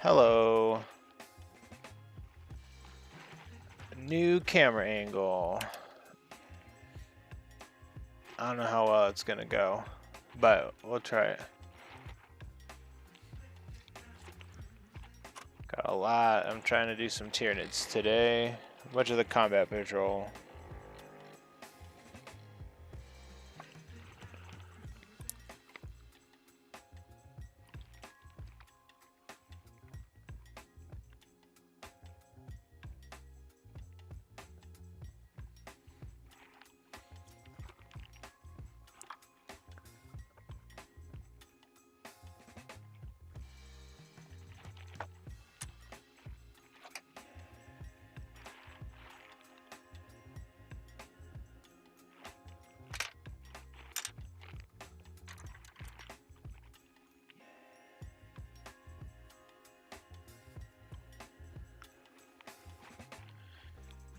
Hello. New camera angle. I don't know how well it's gonna go, but we'll try it. Got a lot. I'm trying to do some Tyranids today. A bunch of the combat patrol.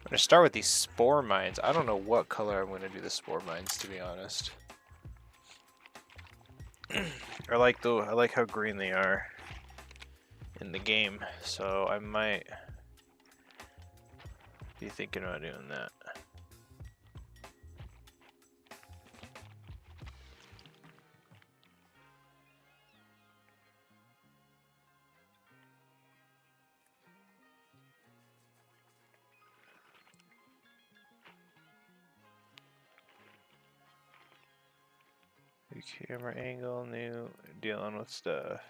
I'm gonna start with these spore mines. I don't know what color I'm gonna do the spore mines, to be honest. I like how green they are in the game, so I might be thinking about doing that. New camera angle, new dealing with stuff.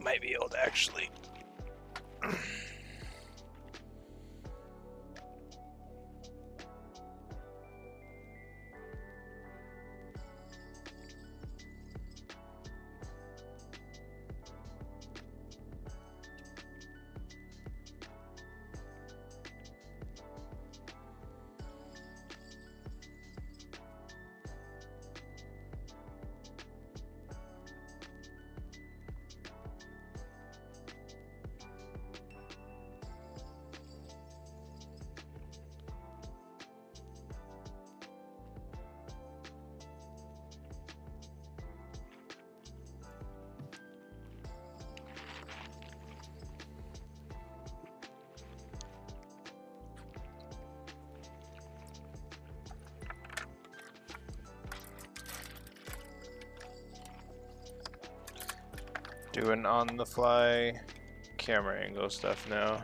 Might be able to actually doing on-the-fly camera angle stuff now.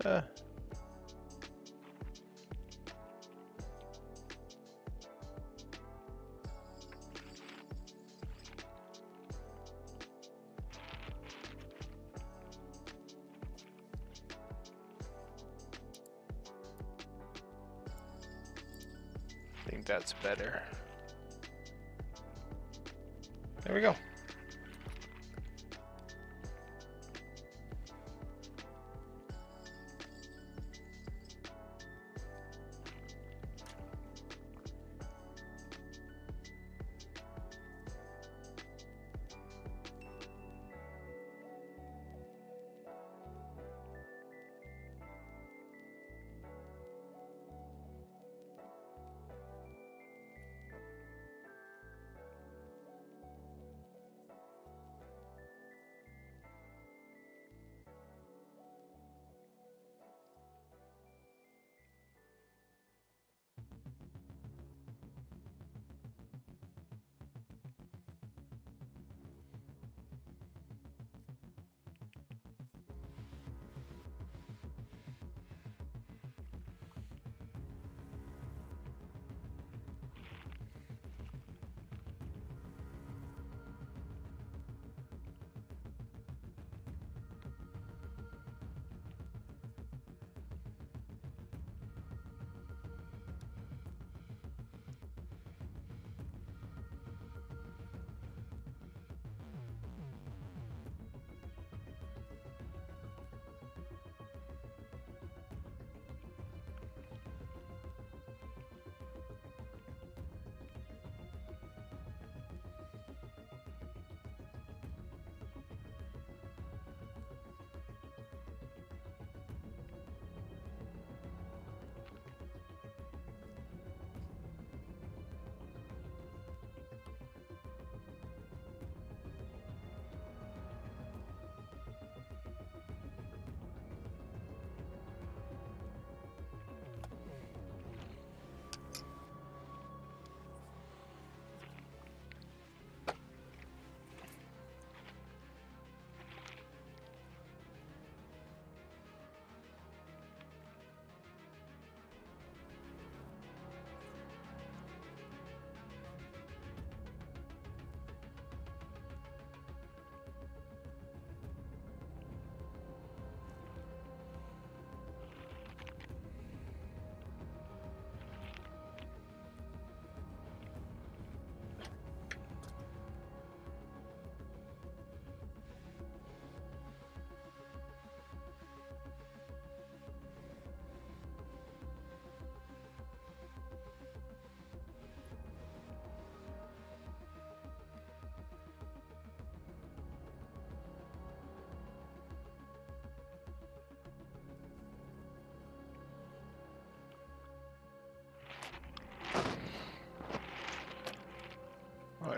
I think that's better. There we go.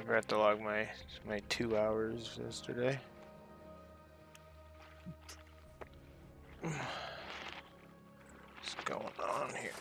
forgot to log my 2 hours yesterday. What's going on here?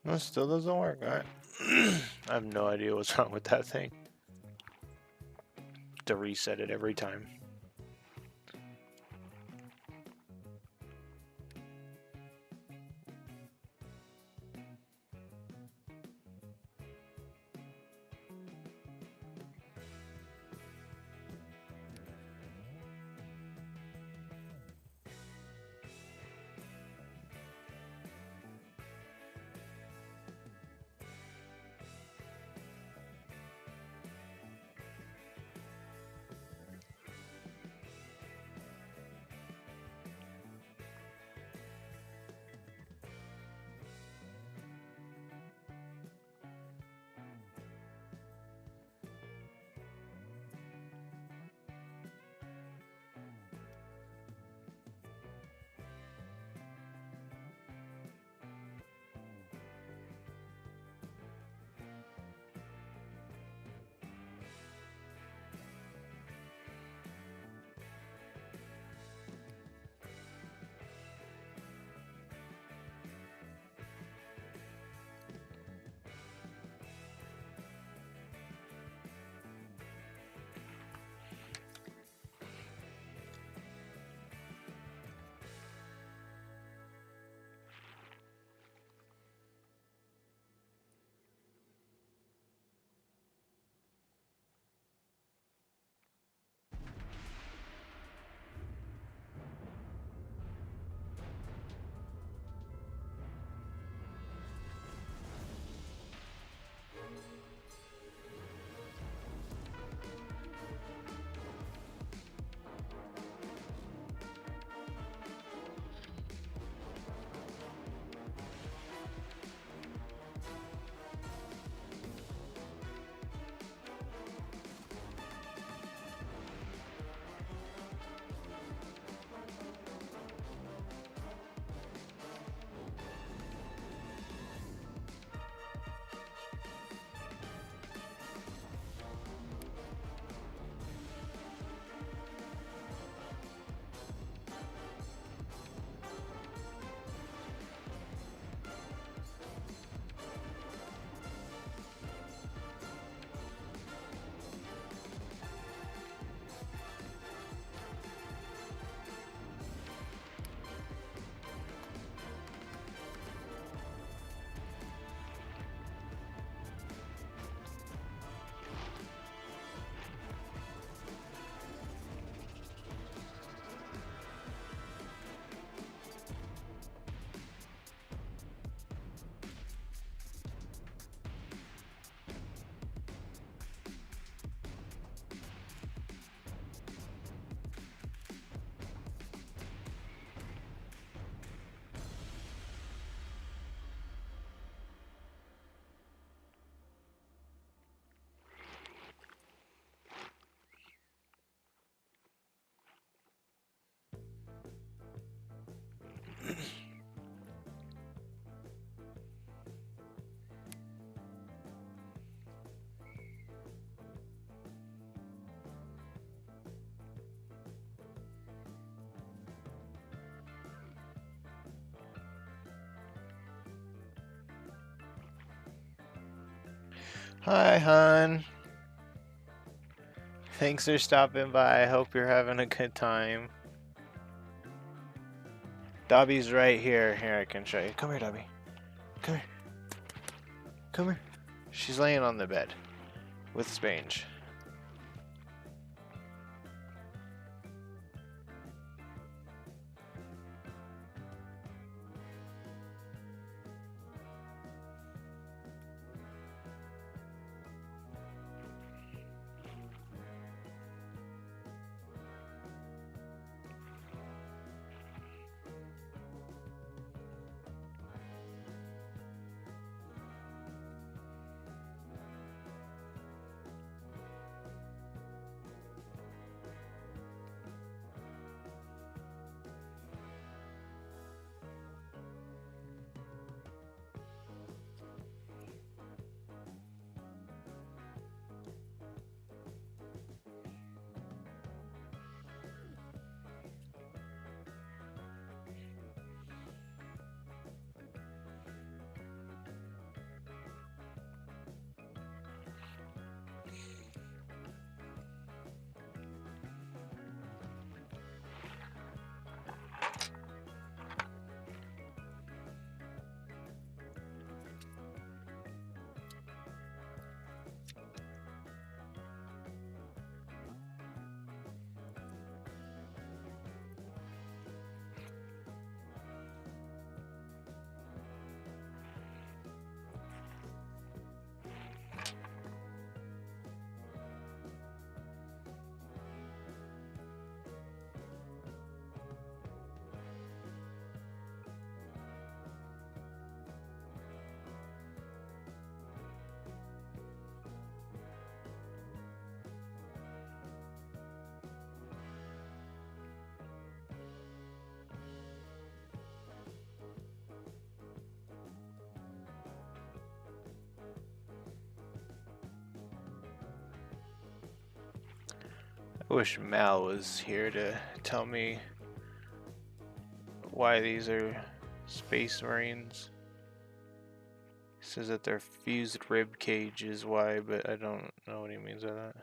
No, it still doesn't work. Alright. I have no idea what's wrong with that thing. To reset it every time. Hi, hon. Thanks for stopping by. I hope you're having a good time. Dobby's right here. Here, I can show you. Come here, Dobby. Come here. Come here. She's laying on the bed with Spange. I wish Mal was here to tell me why these are Space Marines. He says that their fused rib cage is why, but I don't know what he means by that.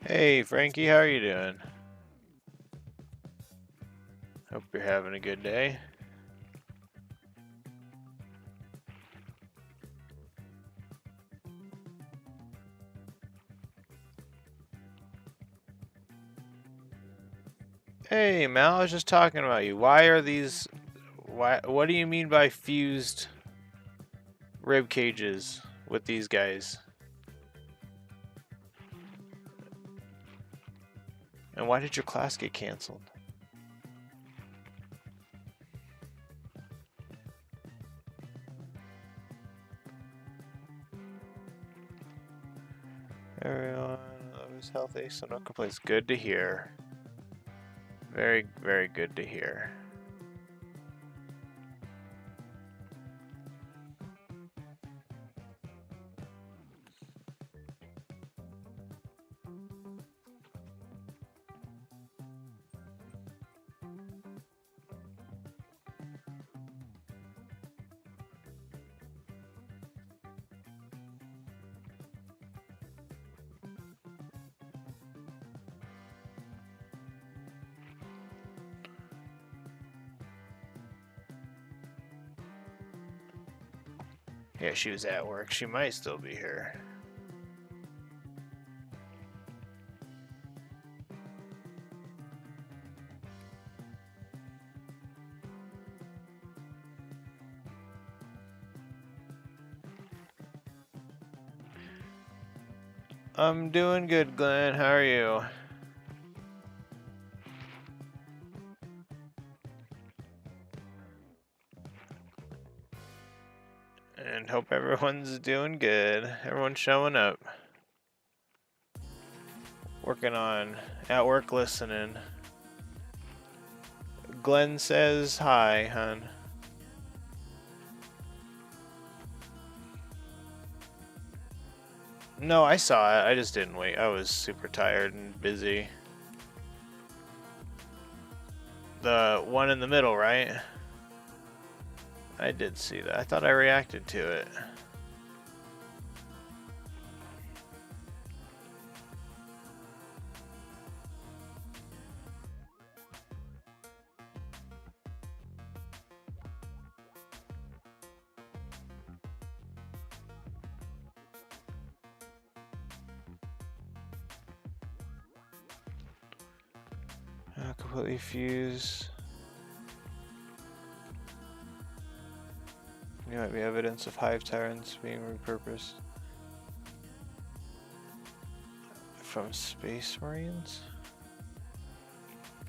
Hey, Frankie, how are you doing? Hope you're having a good day. Hey, Mal, I was just talking about you. Why are these... What do you mean by fused rib cages with these guys? And why did your class get canceled? Everyone is healthy, so no complaints. Good to hear. Very, very good to hear. Yeah, she was at work. She might still be here. I'm doing good, Glenn. How are you? And hope everyone's doing good. Everyone's showing up. Working on at work listening. Glenn says hi, hon. No, I saw it. I just didn't wait. I was super tired and busy. The one in the middle, right? I did see that. I thought I reacted to it. Completely fuse. There might be evidence of hive tyrants being repurposed from Space Marines.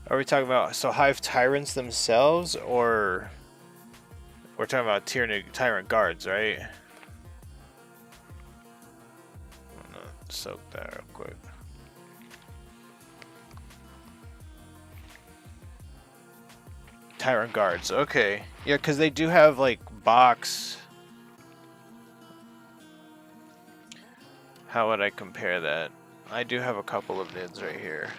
Are we talking about hive tyrants themselves, or we're talking about tyrant guards, right? I'm gonna soak that real quick. Tyrant guards, okay. Yeah, because they do have, like, box. How would I compare that? I do have a couple of nids right here.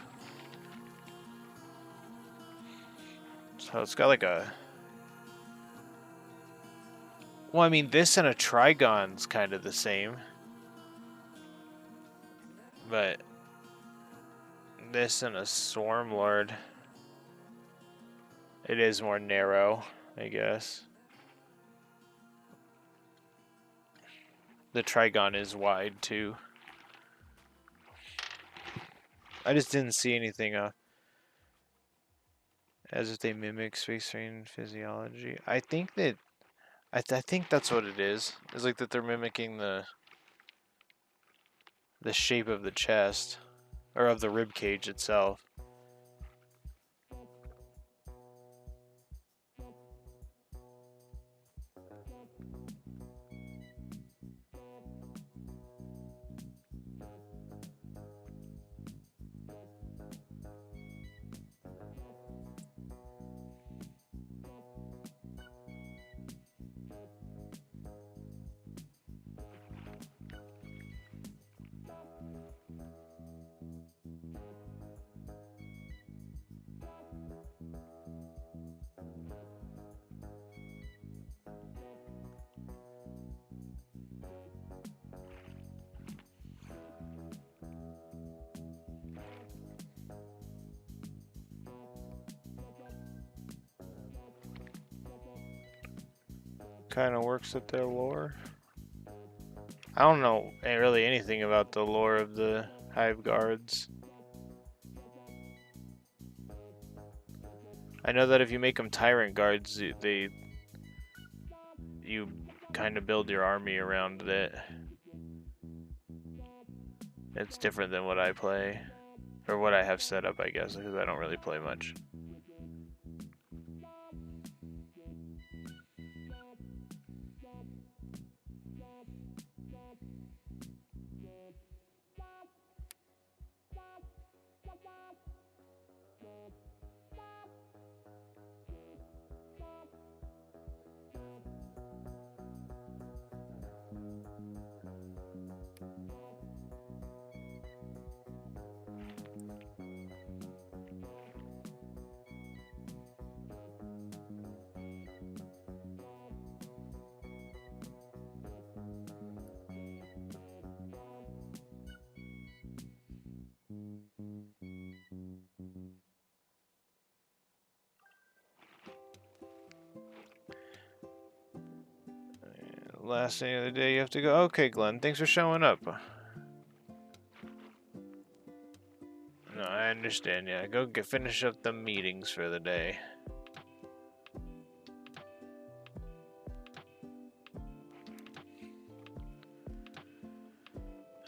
So it's got like a... Well, I mean, this and a Trigon's kind of the same. But this and a Swarm Lord... It is more narrow, I guess. The Trigon is wide, too. I just didn't see anything as if they mimic Space Marine physiology. I think that... I think that's what it is. It's like that they're mimicking the shape of the chest. Or of the rib cage itself. kind of works with their lore. I don't know really anything about the lore of the Hive Guards. I know that if you make them Tyrant Guards, you kind of build your army around it. It's different than what I play, or what I have set up, I guess, because I don't really play much. Last day of the day, you have to go. Okay, Glenn, thanks for showing up. No, I understand. Yeah, go finish up the meetings for the day.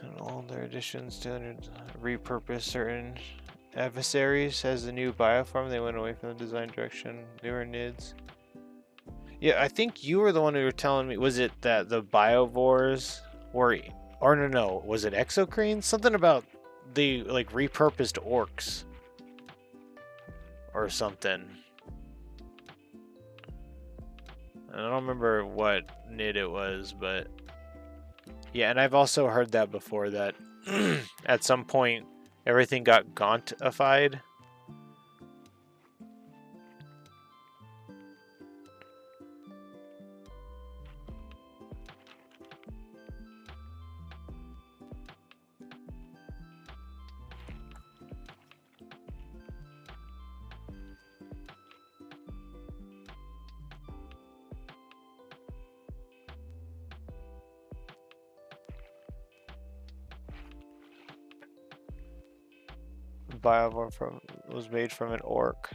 And all their additions to repurpose certain adversaries as the new bioform. They went away from the design direction. Newer NIDs. Yeah, I think you were the one who were telling me. Was it that the biovores were, or no, was it exocrines? Something about the like repurposed orcs or something. I don't remember what NID it was, but yeah, and I've also heard that before, that at some point everything got gauntified. Biovore was made from an orc.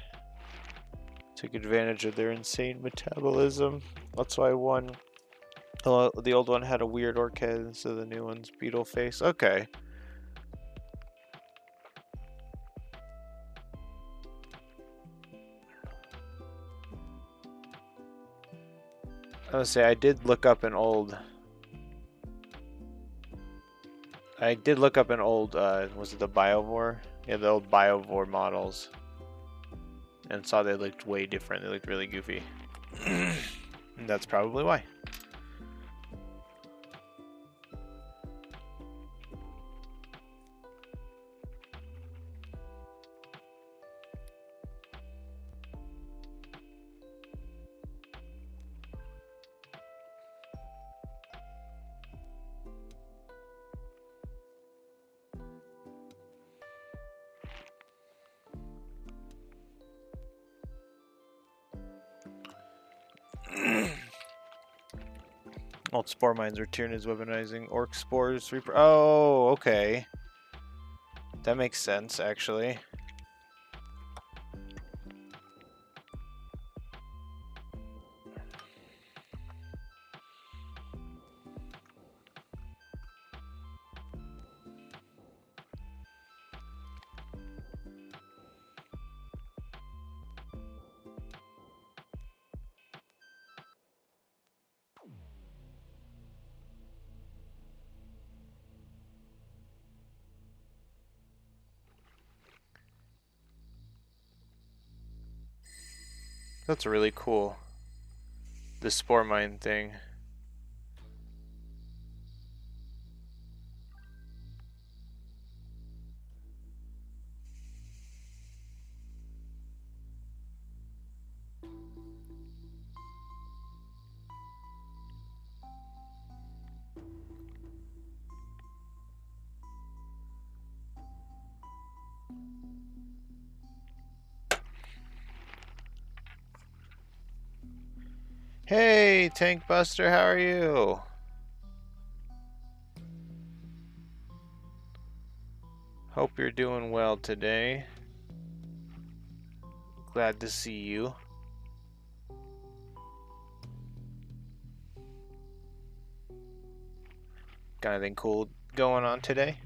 Took advantage of their insane metabolism. That's why the old one had a weird orc head, so the new one's beetle face. Okay. I would say I did look up an old. Was it the Biovore? Yeah, the old Biovore models. And saw they looked way different. They looked really goofy. And that's probably why. Old spore mines are Tyranids weaponizing orc spores. Oh, okay. That makes sense, actually. That's really cool. The spore mine thing. Hey, Tank Buster, how are you? Hope you're doing well today. Glad to see you. Got anything cool going on today?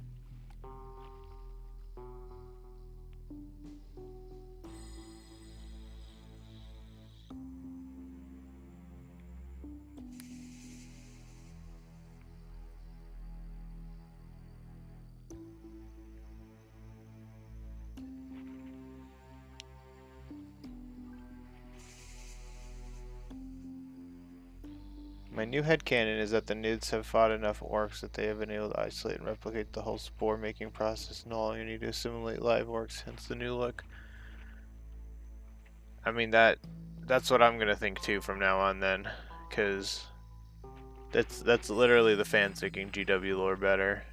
My new headcanon is that the Nids have fought enough orcs that they have been able to isolate and replicate the whole spore making process, and all you need to assimilate live orcs, hence the new look. I mean, that's what I'm gonna think too from now on then, because that's literally the fans making GW lore better.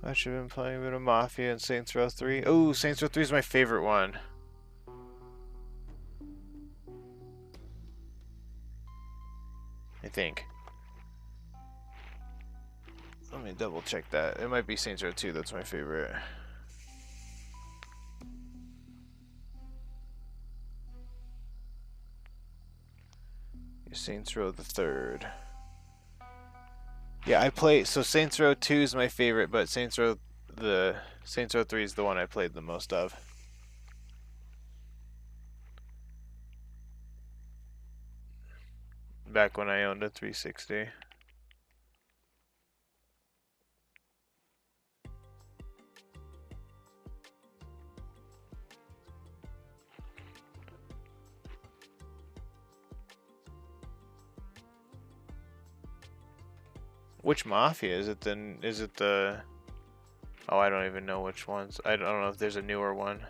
I should have been playing a bit of Mafia and Saints Row 3. Oh, Saints Row 3 is my favorite one. I think. Let me double check that. It might be Saints Row 2 that's my favorite. Saints Row the 3rd. Yeah, I play. So Saints Row 2 is my favorite, but Saints Row 3 is the one I played the most of. Back when I owned a 360. Which Mafia is it then? Is it the... Oh, I don't even know which ones. I don't know if there's a newer one.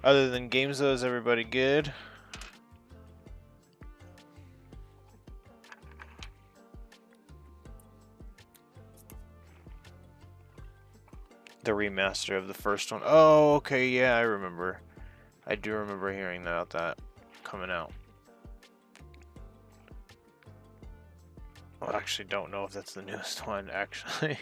Other than games though, is everybody good? The remaster of the first one. Oh, okay, yeah, I remember. I do remember hearing about that coming out. I actually don't know if that's the newest one, actually.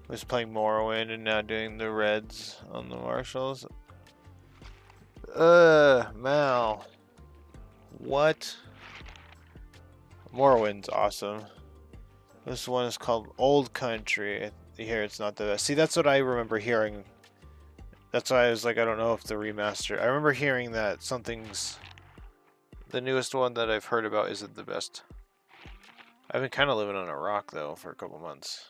Was playing Morrowind and now doing the Reds on the Marshals. Mal. What? Morrowind's awesome. This one is called Old Country. I hear it's not the best. See, that's what I remember hearing. That's why I was like, I don't know if the remaster. I remember hearing that something's... The newest one that I've heard about isn't the best. I've been kind of living on a rock, though, for a couple months.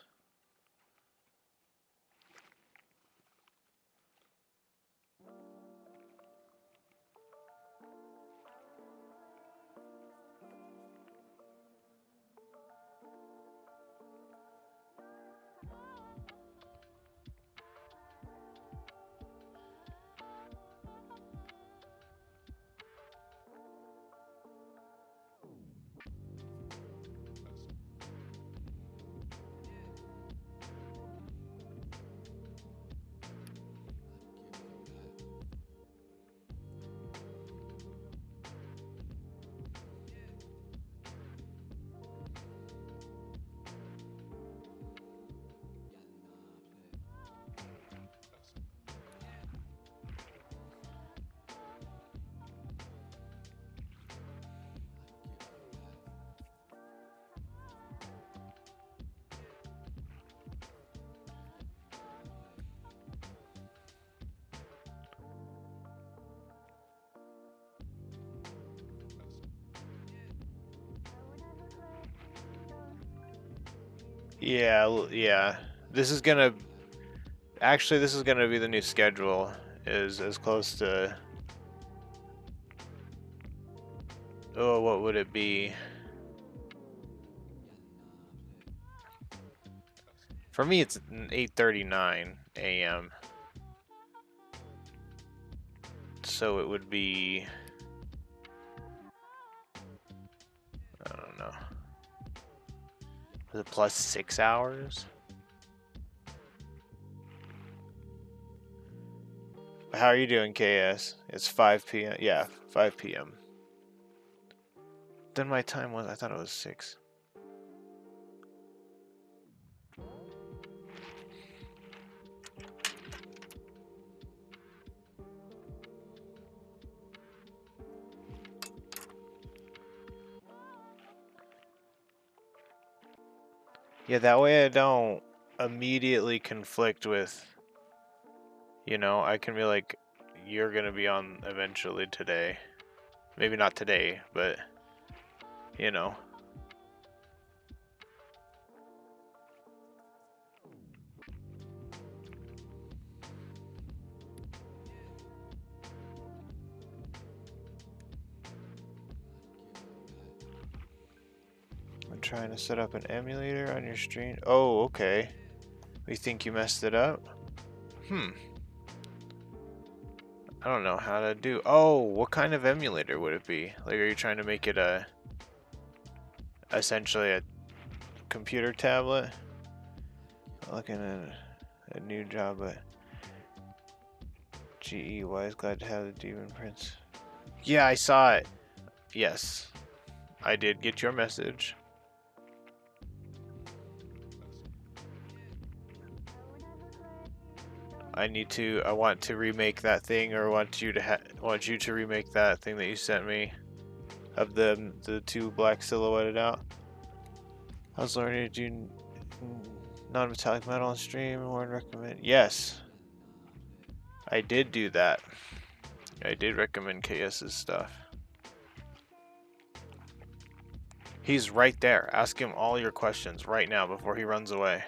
Yeah. This is gonna... Actually, this is gonna be the new schedule. Is as close to... Oh, what would it be? For me, it's 8:39 a.m. So it would be, I don't know. Is it plus 6 hours? How are you doing, KS? It's 5 p.m. Yeah, 5 p.m. Then my time was, I thought it was 6. Yeah, that way I don't immediately conflict with, you know, I can be like, you're gonna be on eventually today. Maybe not today, but, you know. I'm trying to set up an emulator on your stream. Oh, okay. You think you messed it up? I don't know how to do. Oh, what kind of emulator would it be? Like, are you trying to make it essentially a computer tablet? Looking at a new job at GE. Wise, glad to have the Demon Prince. Yeah, I saw it. Yes, I did get your message. I want to remake that thing, or want you to remake that thing that you sent me of the two black silhouetted out. I was learning to do non-metallic metal on stream. Warren recommend. Yes, I did do that. I did recommend KS's stuff. He's right there. Ask him all your questions right now before he runs away.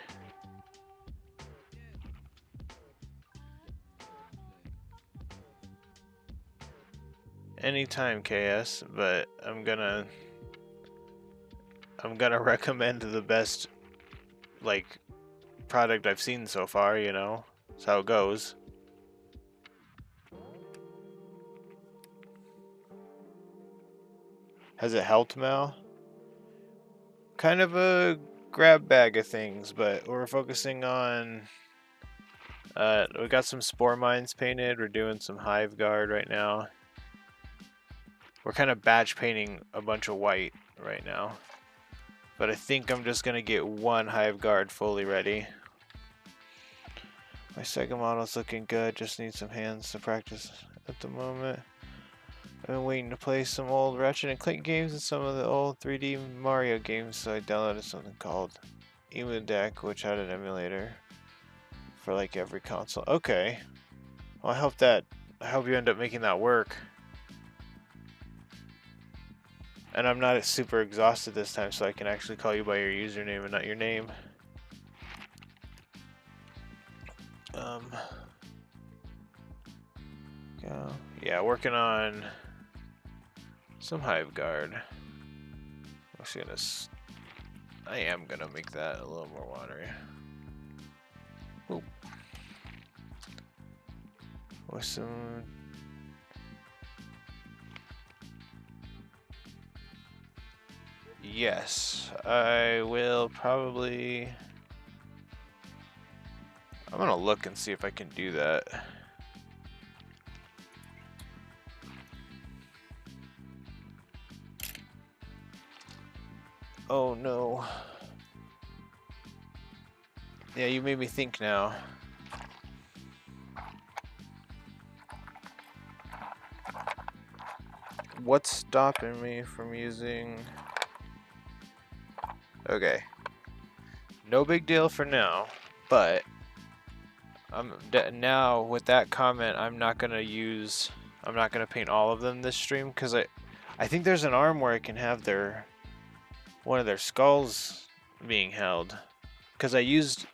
Anytime, KS, but I'm gonna recommend the best, like, product I've seen so far, you know? That's how it goes. Has it helped, Mal? Kind of a grab bag of things, but we're focusing on... we got some spore mines painted. We're doing some hive guard right now. We're kind of batch painting a bunch of white right now. But I think I'm just going to get one hive guard fully ready. My second model's looking good. Just need some hands to practice at the moment. I've been waiting to play some old Ratchet and Clank games and some of the old 3D Mario games, so I downloaded something called Emu Deck, which had an emulator for like every console. Okay. Well, I hope you end up making that work. And I'm not super exhausted this time, so I can actually call you by your username and not your name. Yeah, working on some hive guard. I am gonna make that a little more watery. Oop. With some... Yes, I will probably... I'm gonna look and see if I can do that. Oh no. Yeah, you made me think now. What's stopping me from using... Okay. No big deal for now, but now with that comment, I'm not gonna paint all of them this stream, because I think there's an arm where I can have one of their skulls being held, because I used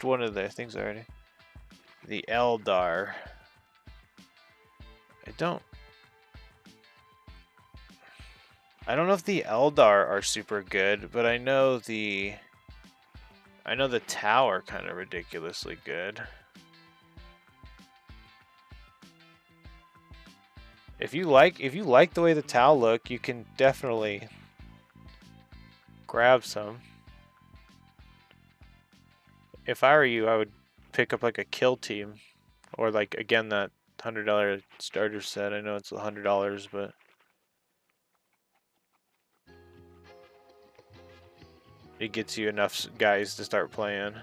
one of their things already. The Eldar. I don't... I don't know if the Eldar are super good, but I know the Tau are kind of ridiculously good. If you like the way the Tau look, you can definitely grab some. If I were you, I would pick up like a kill team, or like again that $100 starter set. I know it's $100, but it gets you enough guys to start playing.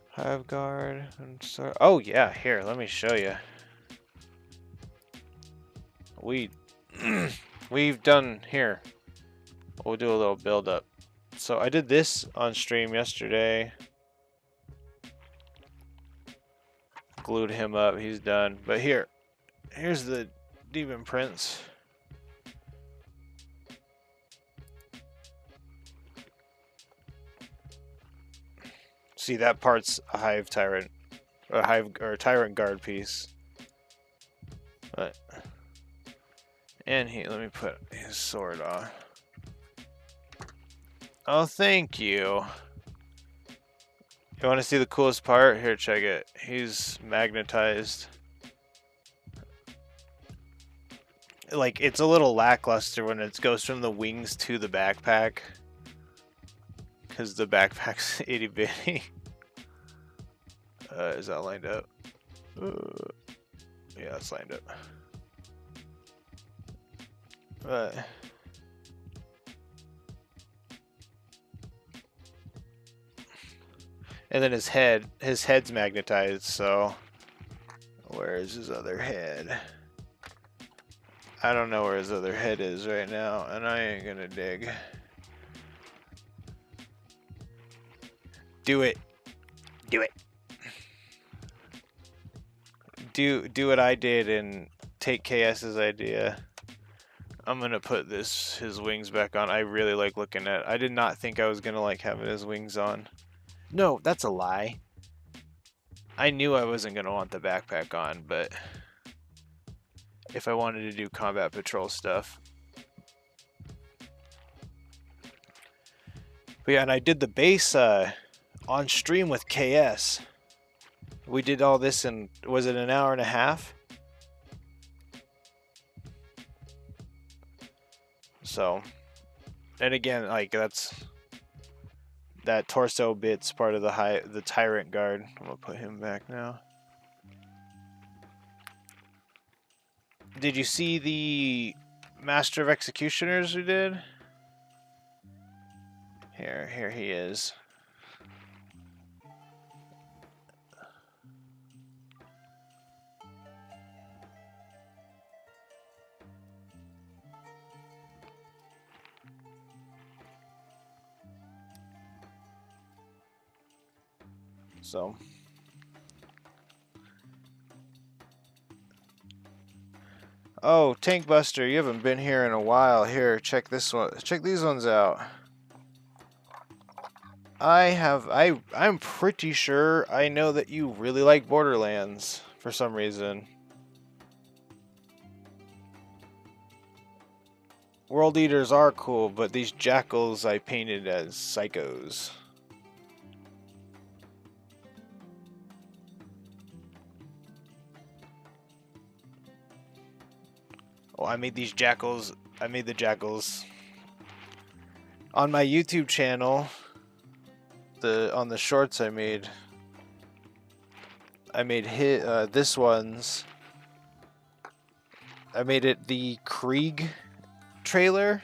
Hive guard and start. Oh yeah, here, let me show you. We've done here. We'll do a little build up. So I did this on stream yesterday. Glued him up, he's done. But here's the Demon Prince. See, that part's a Hive Tyrant, or Tyrant Guard piece. But and let me put his sword on. Oh, thank you. You want to see the coolest part? Here, check it. He's magnetized. Like, it's a little lackluster when it goes from the wings to the backpack. Because the backpack's itty bitty. Is that lined up? Yeah, it's lined up. And then his head's magnetized, so where's his other head? I don't know where his other head is right now, and I ain't gonna dig. Do it. Do it. Do what I did and take KS's idea. I'm gonna put his wings back on. I really like looking at it. I did not think I was gonna like having his wings on. No, that's a lie. I knew I wasn't gonna want the backpack on, but if I wanted to do combat patrol stuff. But yeah, and I did the base on stream with KS. We did all this in, was it an hour and a half? So, and again, like that torso bit's part of the Tyrant Guard. I'm gonna put him back now. Did you see the Master of Executioners we did? Here he is. So, oh, Tank Buster, you haven't been here in a while. Here, check this one. Check these ones out. I'm pretty sure I know that you really like Borderlands for some reason. World Eaters are cool, but these jackals I painted as psychos. Oh, I made these jackals. I made the jackals on my YouTube channel. On the shorts I made this one's. I made it the Krieg trailer,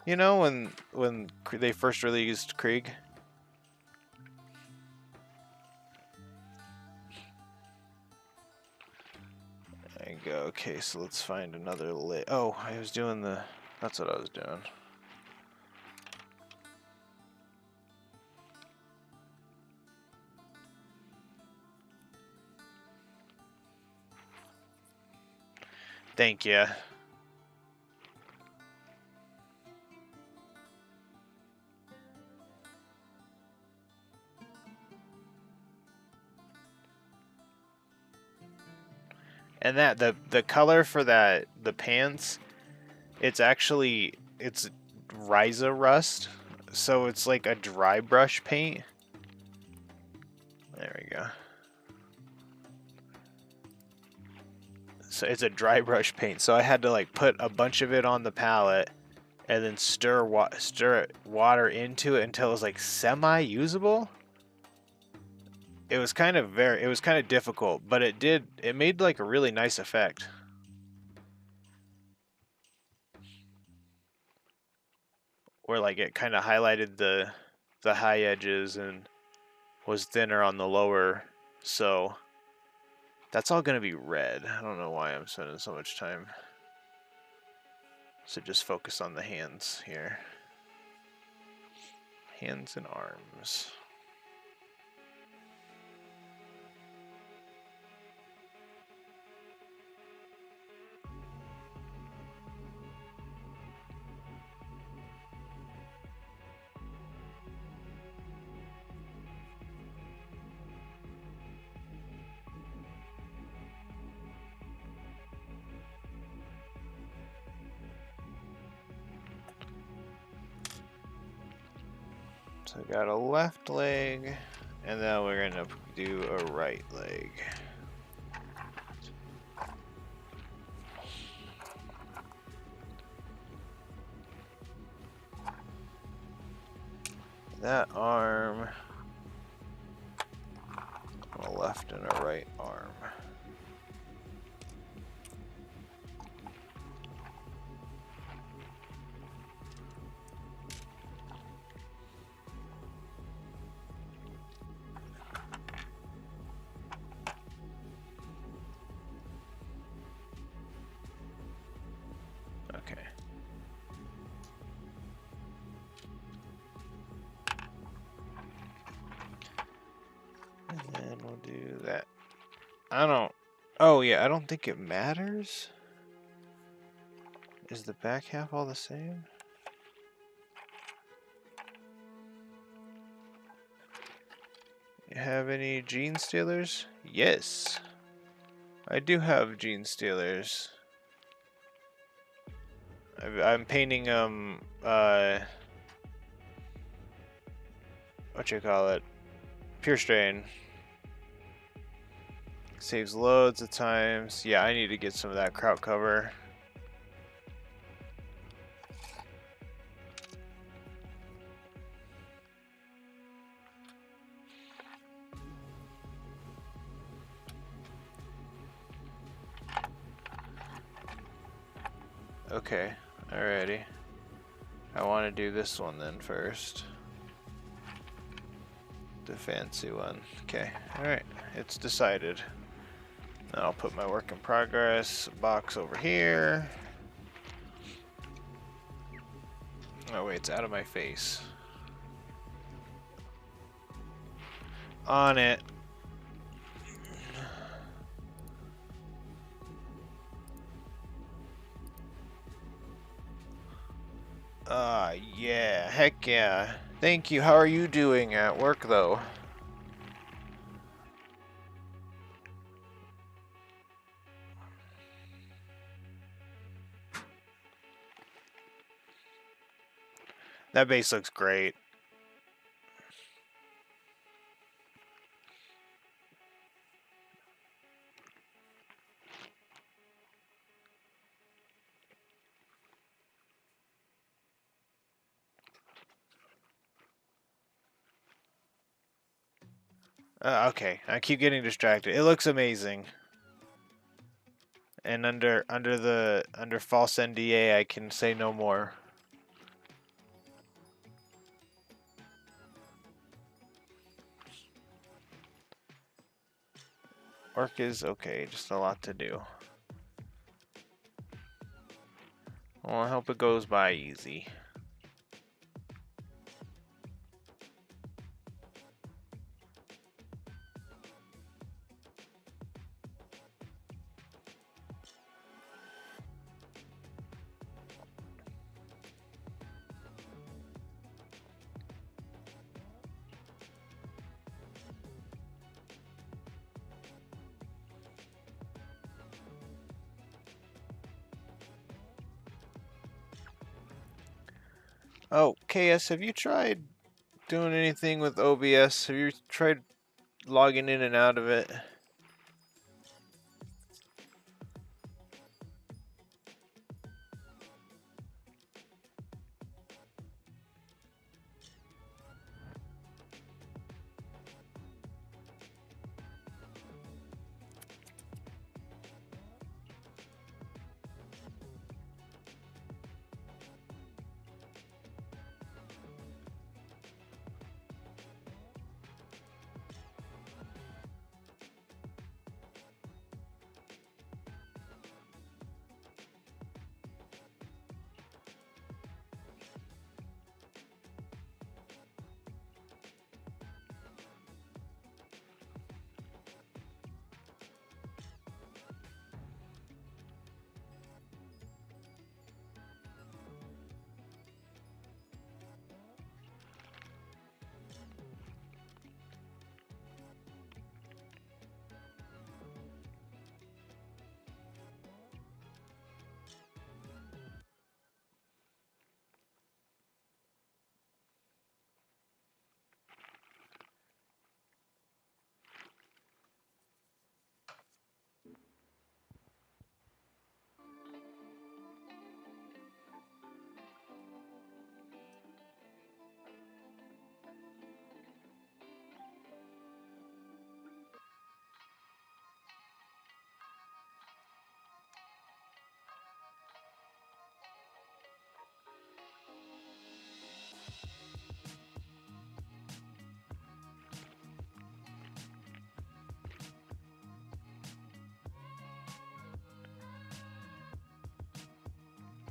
you know, when they first released Krieg. There you go. Okay, so let's find another oh, I was doing that's what I was doing. Thank you. And that the color for the pants, it's Ryza rust, so it's like a dry brush paint. There we go. So it's a dry brush paint, so I had to like put a bunch of it on the palette and then stir water into it until it was like semi-usable. It was kind of difficult, but it made like a really nice effect. Where like it kind of highlighted the high edges and was thinner on the lower, so that's all gonna be red. I don't know why I'm spending so much time. So just focus on the hands here. Hands and arms. So I got a left leg, and then we're gonna do a right leg. That arm, a left and a right arm. Okay. And then we'll do that. Oh yeah, I don't think it matters. Is the back half all the same? You have any gene stealers? Yes. I do have gene stealers. I'm painting what you call it? Pure strain. Saves loads of times. Yeah, I need to get some of that kraut cover. Okay, alrighty. I want to do this one then first. The fancy one. Okay, alright, it's decided. Now I'll put my work in progress box over here. Oh wait, it's out of my face. On it. Yeah, heck yeah. Thank you. How are you doing at work though? That base looks great. Okay, I keep getting distracted. It looks amazing. And under false NDA, I can say no more. Work is okay, just a lot to do. Well, I hope it goes by easy. Oh, KS, have you tried doing anything with OBS? Have you tried logging in and out of it?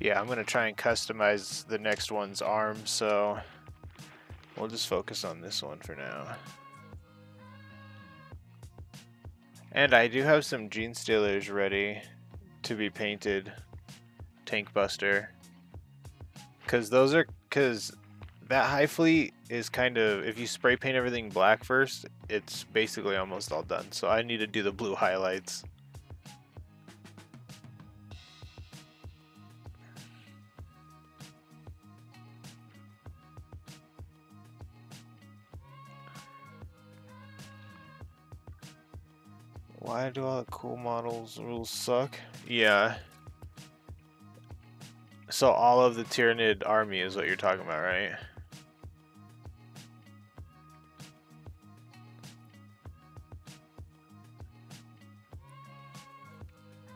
Yeah, I'm gonna try and customize the next one's arm, so we'll just focus on this one for now. And I do have some Gene Stealers ready to be painted, Tank Buster, because that High Fleet is kind of, if you spray paint everything black first, it's basically almost all done. So I need to do the blue highlights. Why do all the cool models rules suck? Yeah. So all of the Tyranid army is what you're talking about, right?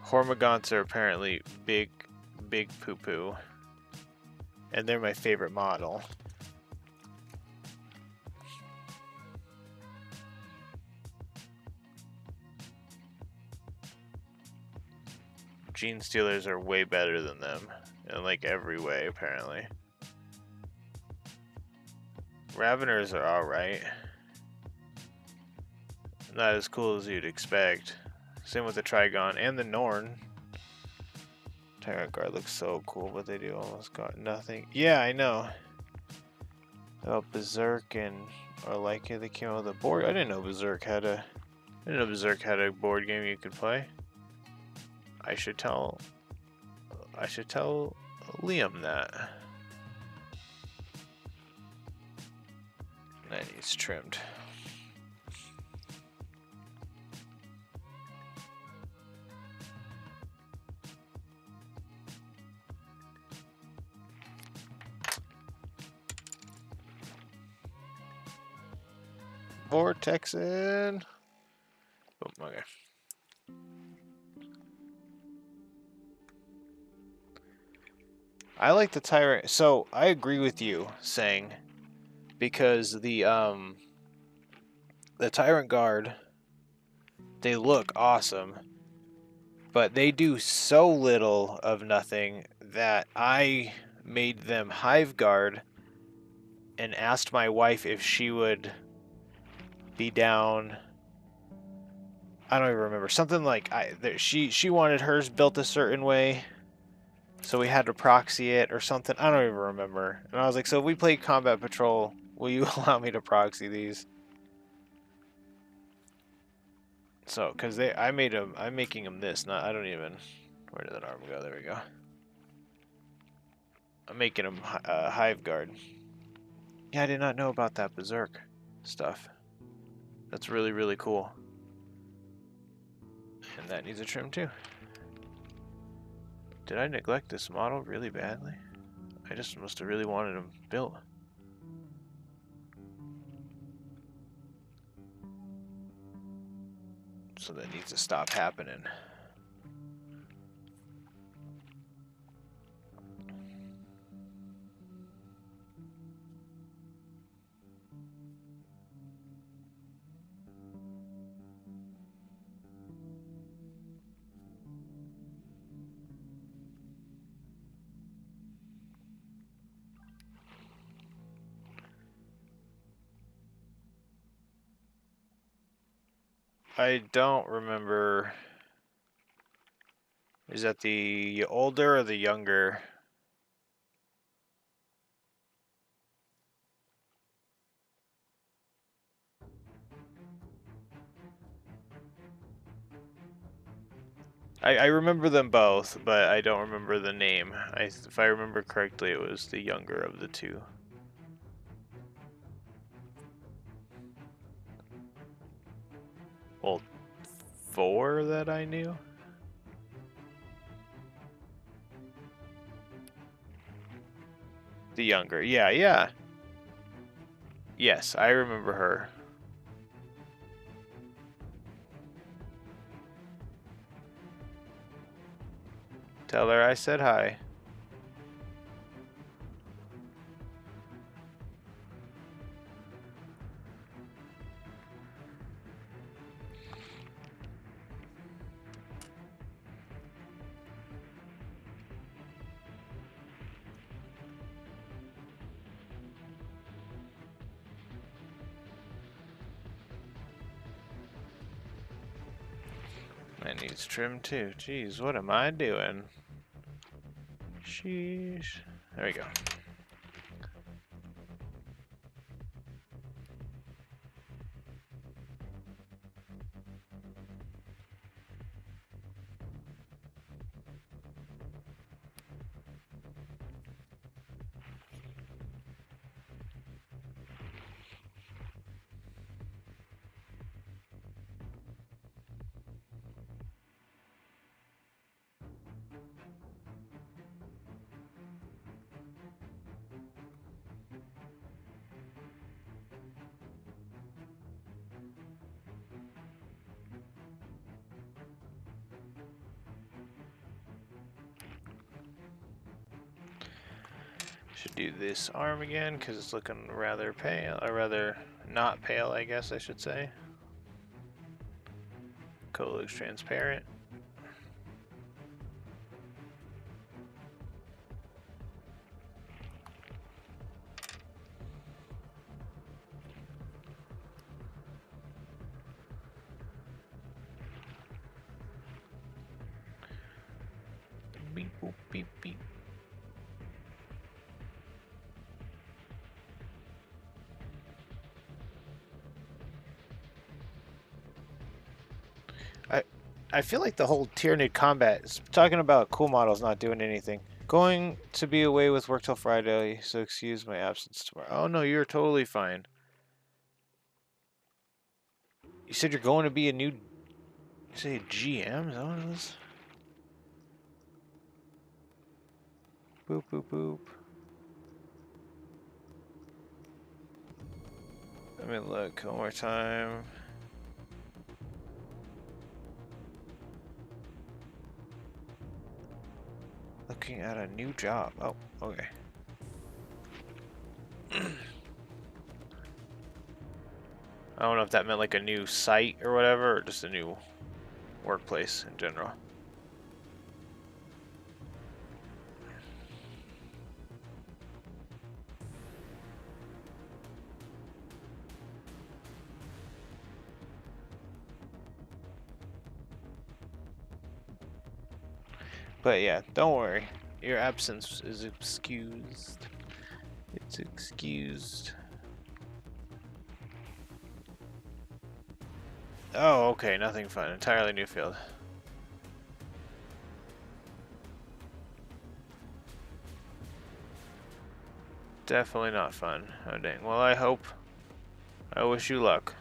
Hormagaunts are apparently big poo-poo. And they're my favorite model. Gene Stealers are way better than them. In like every way, apparently. Raveners are alright. Not as cool as you'd expect. Same with the Trigon and the Norn. Tyrant Guard looks so cool, but they do almost got nothing. Yeah, I know. Oh, Berserk and Orlaika, they came out with a board. I didn't know Berserk had a board game you could play. I should tell Liam that. That needs trimmed. Vortexin. Oh, okay. I like the Tyrant. So I agree with you saying, because the Tyrant Guard, they look awesome, but they do so little of nothing that I made them Hive Guard and asked my wife if she would be down. I don't even remember, something like she wanted hers built a certain way, so we had to proxy it or something. I don't even remember. And I was like, so if we play Combat Patrol, will you allow me to proxy these? So, because I'm making them this. Not, I don't even. Where did that arm go? There we go. making him Hive Guard. Yeah, I did not know about that Berserk stuff. That's really, really cool. And that needs a trim too. Did I neglect this model really badly? I just must have really wanted him built. So that needs to stop happening. I don't remember. Is that the older or the younger? I remember them both, but I don't remember the name. If I remember correctly, it was the younger of the two. Well, 4 that I knew. The younger, yeah. Yes, I remember her. Tell her I said hi. That needs trim too. Jeez, what am I doing? Sheesh. There we go. Should do this arm again because it's looking rather pale, or rather not pale, I guess I should say. Coat looks transparent. Beep boop beep beep. I feel like the whole Tyranid combat, talking about cool models not doing anything. Going to be away with work till Friday, so excuse my absence tomorrow. Oh no, you're totally fine. You said you're going to be a new, you say GM? Is that what it is? Boop, boop, boop. Let me look one more time. Looking at a new job. Oh, okay. I don't know if that meant like a new site or whatever, or just a new workplace in general. But yeah, don't worry. Your absence is excused. It's excused. Oh, okay, nothing fun. Entirely new field. Definitely not fun. Oh dang. Well, I wish you luck.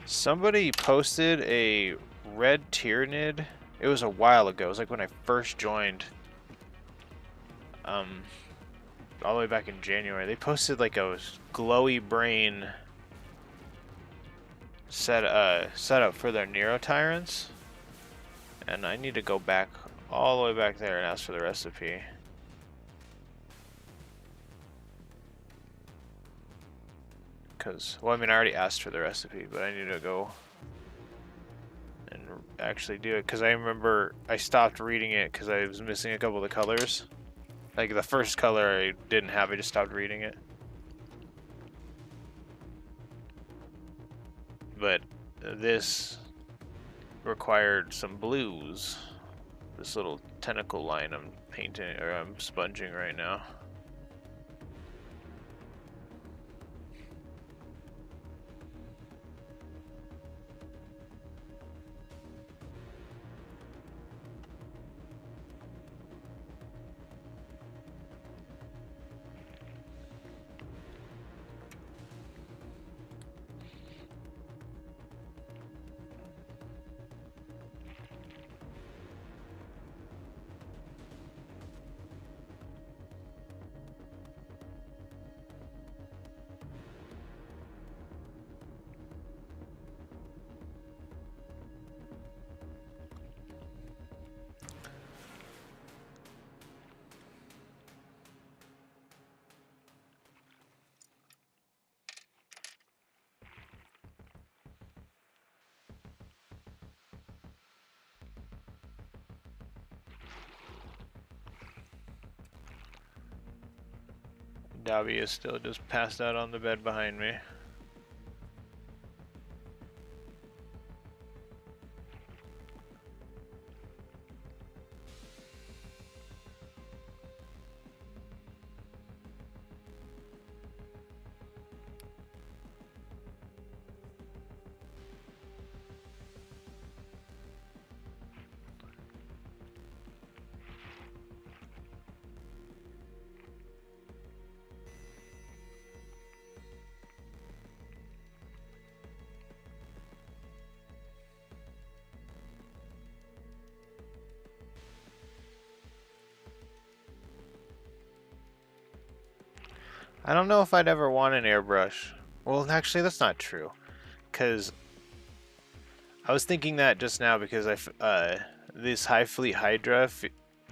Somebody posted a red Tyranid. It was a while ago. It was like when I first joined. All the way back in January. They posted like a glowy brain setup for their Nero Tyrants. And I need to go back all the way back there and ask for the recipe. Because, well, I mean, I already asked for the recipe, but I need to go and actually do it. Because I remember I stopped reading it because I was missing a couple of the colors. Like the first color I didn't have, I just stopped reading it. But this required some blues. This little tentacle line I'm painting, or I'm sponging right now. Dobby is still just passed out on the bed behind me. I don't know if I'd ever want an airbrush. Well, actually, that's not true. Because I was thinking that just now because this High Fleet Hydra,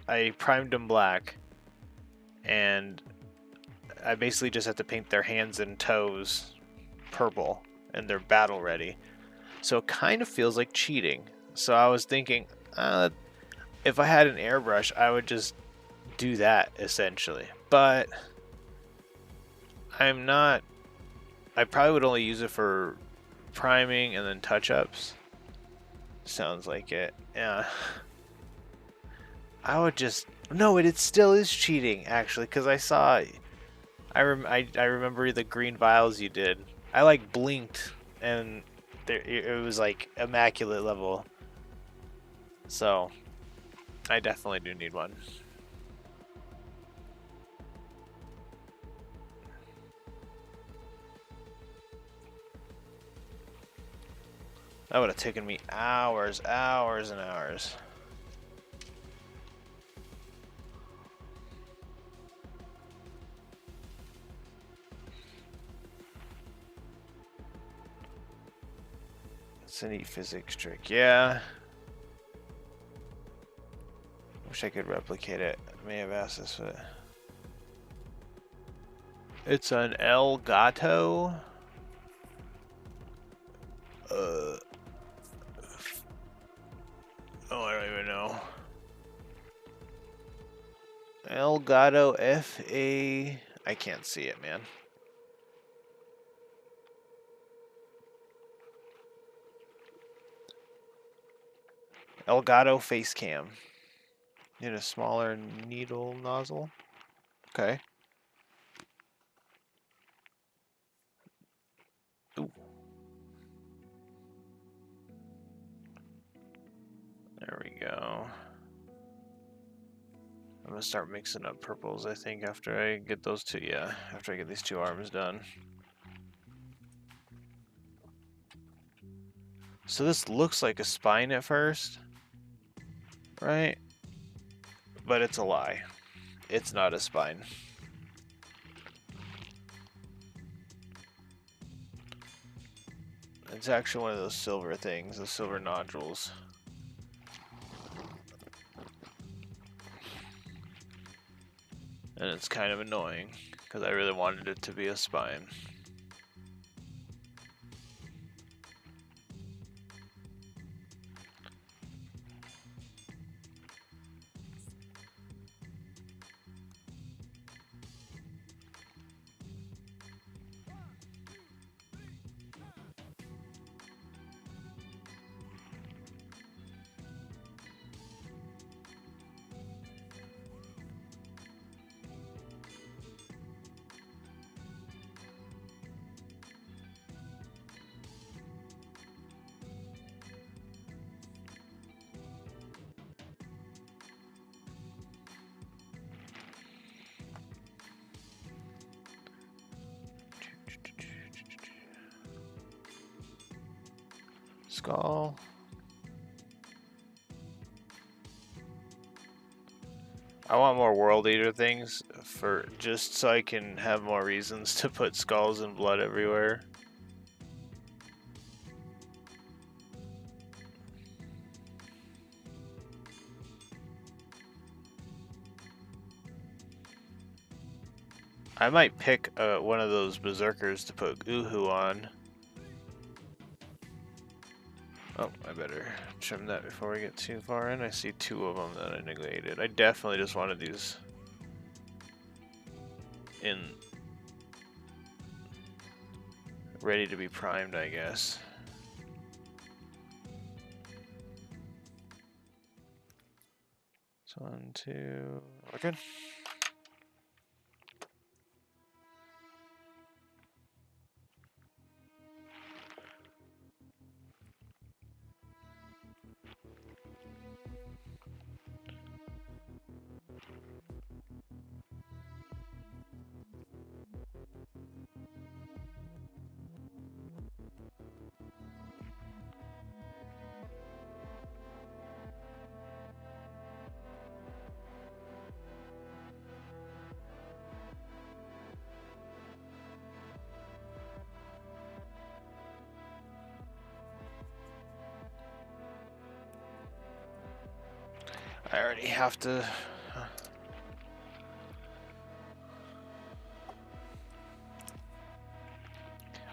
I primed them black. And I basically just have to paint their hands and toes purple. And they're battle ready. So it kind of feels like cheating. So I was thinking, if I had an airbrush, I would just do that, essentially. But I'm not. I probably would only use it for priming and then touch-ups. Sounds like it. Yeah. I would just. No, it still is cheating, actually, because I saw. I remember the green vials you did. I like blinked, and it was like immaculate level. So, I definitely do need one. That would have taken me hours, hours, and hours. It's a neat physics trick, yeah. Wish I could replicate it. I may have asked this, but it's an El Gato. Oh, I don't even know. El Gato F-A... I can't see it, man. Elgato Facecam. Need a smaller needle nozzle. Okay. Ooh. There we go. I'm gonna start mixing up purples, I think, after I get those two, yeah, after I get these two arms done. So this looks like a spine at first, right? But it's a lie. It's not a spine. It's actually one of those silver things, those silver nodules. And it's kind of annoying, because I really wanted it to be a spine. Skull. I want more World Eater things for just so I can have more reasons to put skulls and blood everywhere. I might pick one of those berserkers to put Uhu on. Oh, I better trim that before we get too far in. I see two of them that I negated. I definitely just wanted these in ready to be primed, I guess. So 1, 2, we're good. I already have to.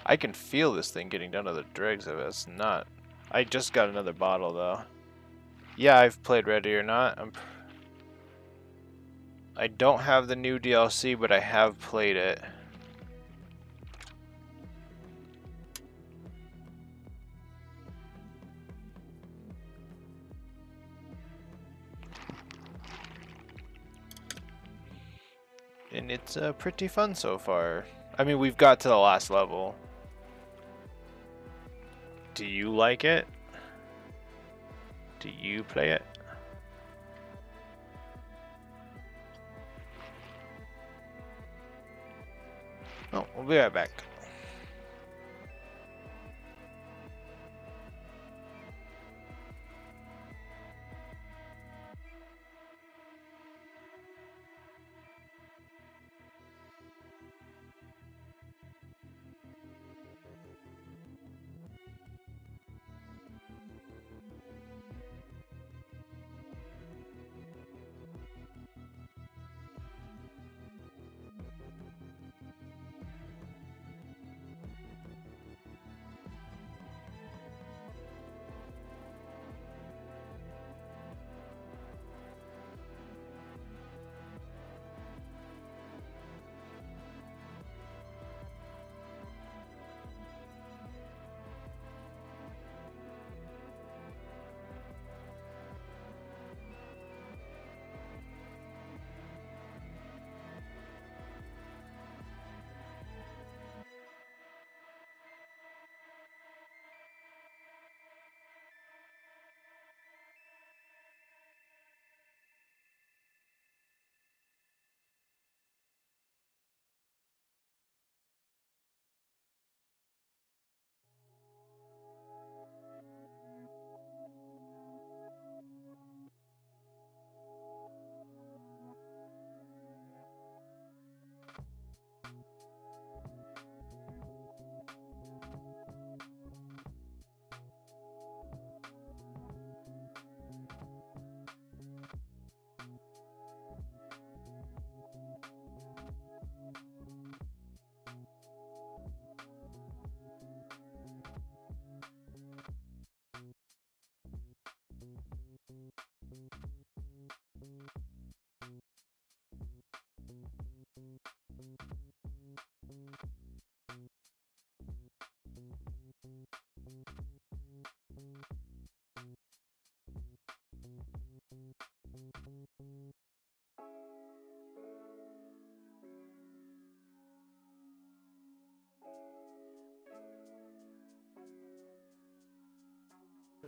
I can feel this thing getting down to the dregs of it. It's not. I just got another bottle though. Yeah, I've played Ready or Not. I don't have the new DLC, but I have played it. And it's pretty fun so far. I mean, we've got to the last level. Do you like it? Do you play it? Oh, we'll be right back.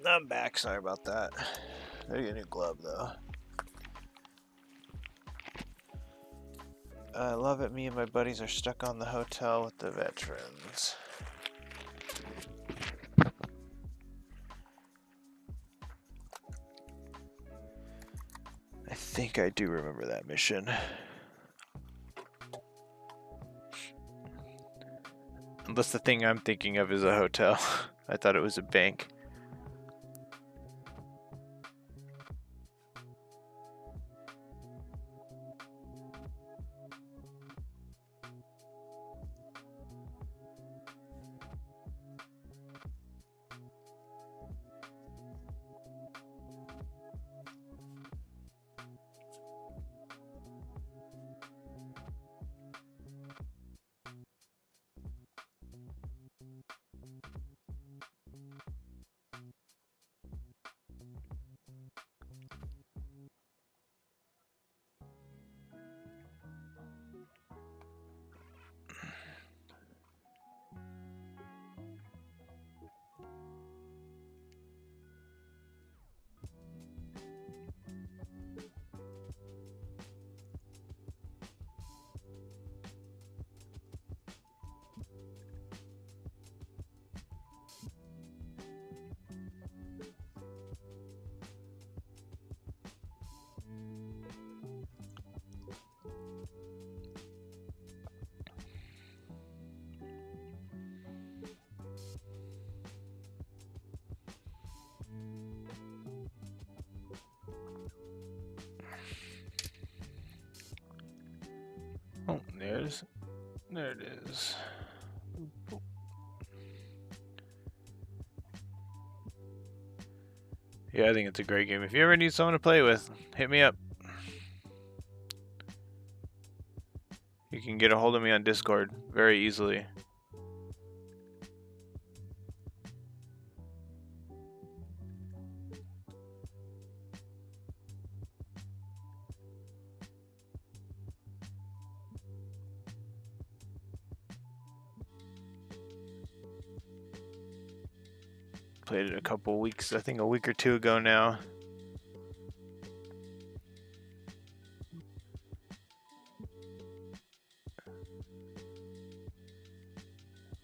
I'm back. Sorry about that. Gotta get a new glove though. I love it. Me and my buddies are stuck on the hotel with the veterans. I think I do remember that mission. Unless the thing I'm thinking of is a hotel. I thought it was a bank. Oh, there it is. Yeah, I think it's a great game. If you ever need someone to play with, hit me up. You can get a hold of me on Discord very easily. Played it a couple weeks, I think a week or two ago now.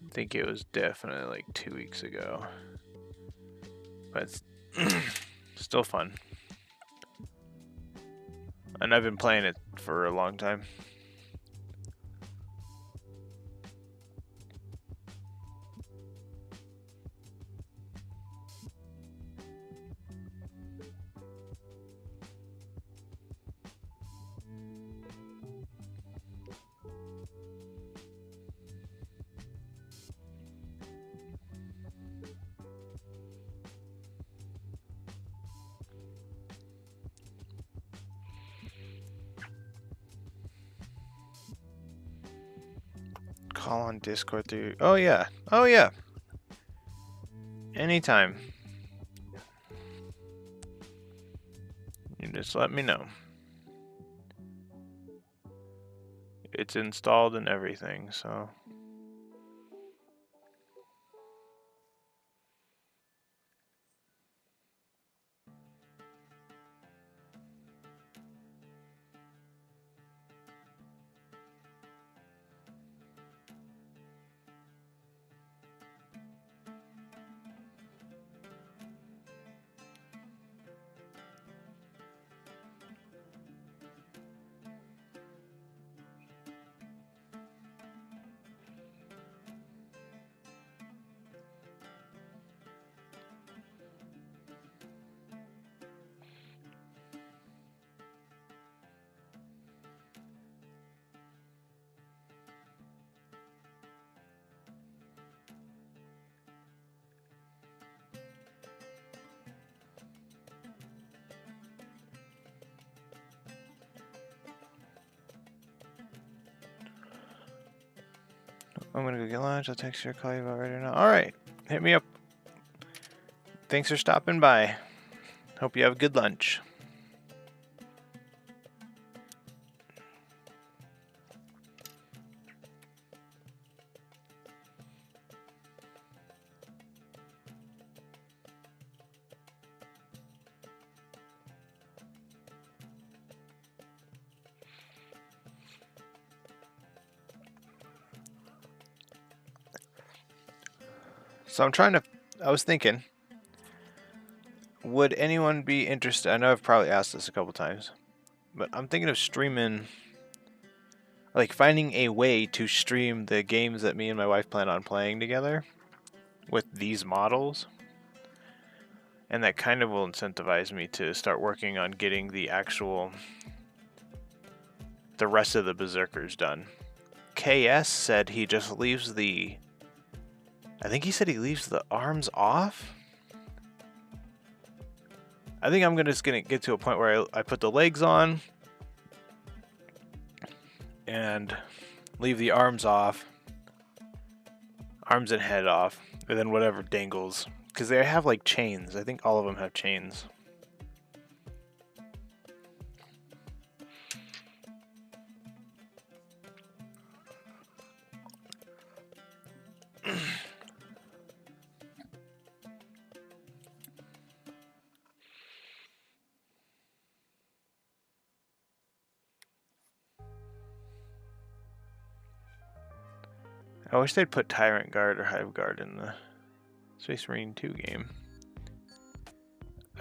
I think it was definitely like 2 weeks ago. But it's still fun. And I've been playing it for a long time. Call on Discord through... Oh yeah. Oh yeah. Anytime. You just let me know. It's installed and everything, so... I'm gonna go get lunch. I'll text you or call you about right or not. Alright. Hit me up. Thanks for stopping by. Hope you have a good lunch. So I was thinking, would anyone be interested? I know I've probably asked this a couple times, but I'm thinking of streaming, like finding a way to stream the games that me and my wife plan on playing together with these models. And that kind of will incentivize me to start working on getting the rest of the Berserkers done. KS said he just leaves I think he said he leaves the arms off. I think I'm just gonna get to a point where I put the legs on and leave the arms off, arms and head off, and then whatever dangles. Because they have like chains. I think all of them have chains. I wish they'd put Tyrant Guard or Hive Guard in the Space Marine 2 game.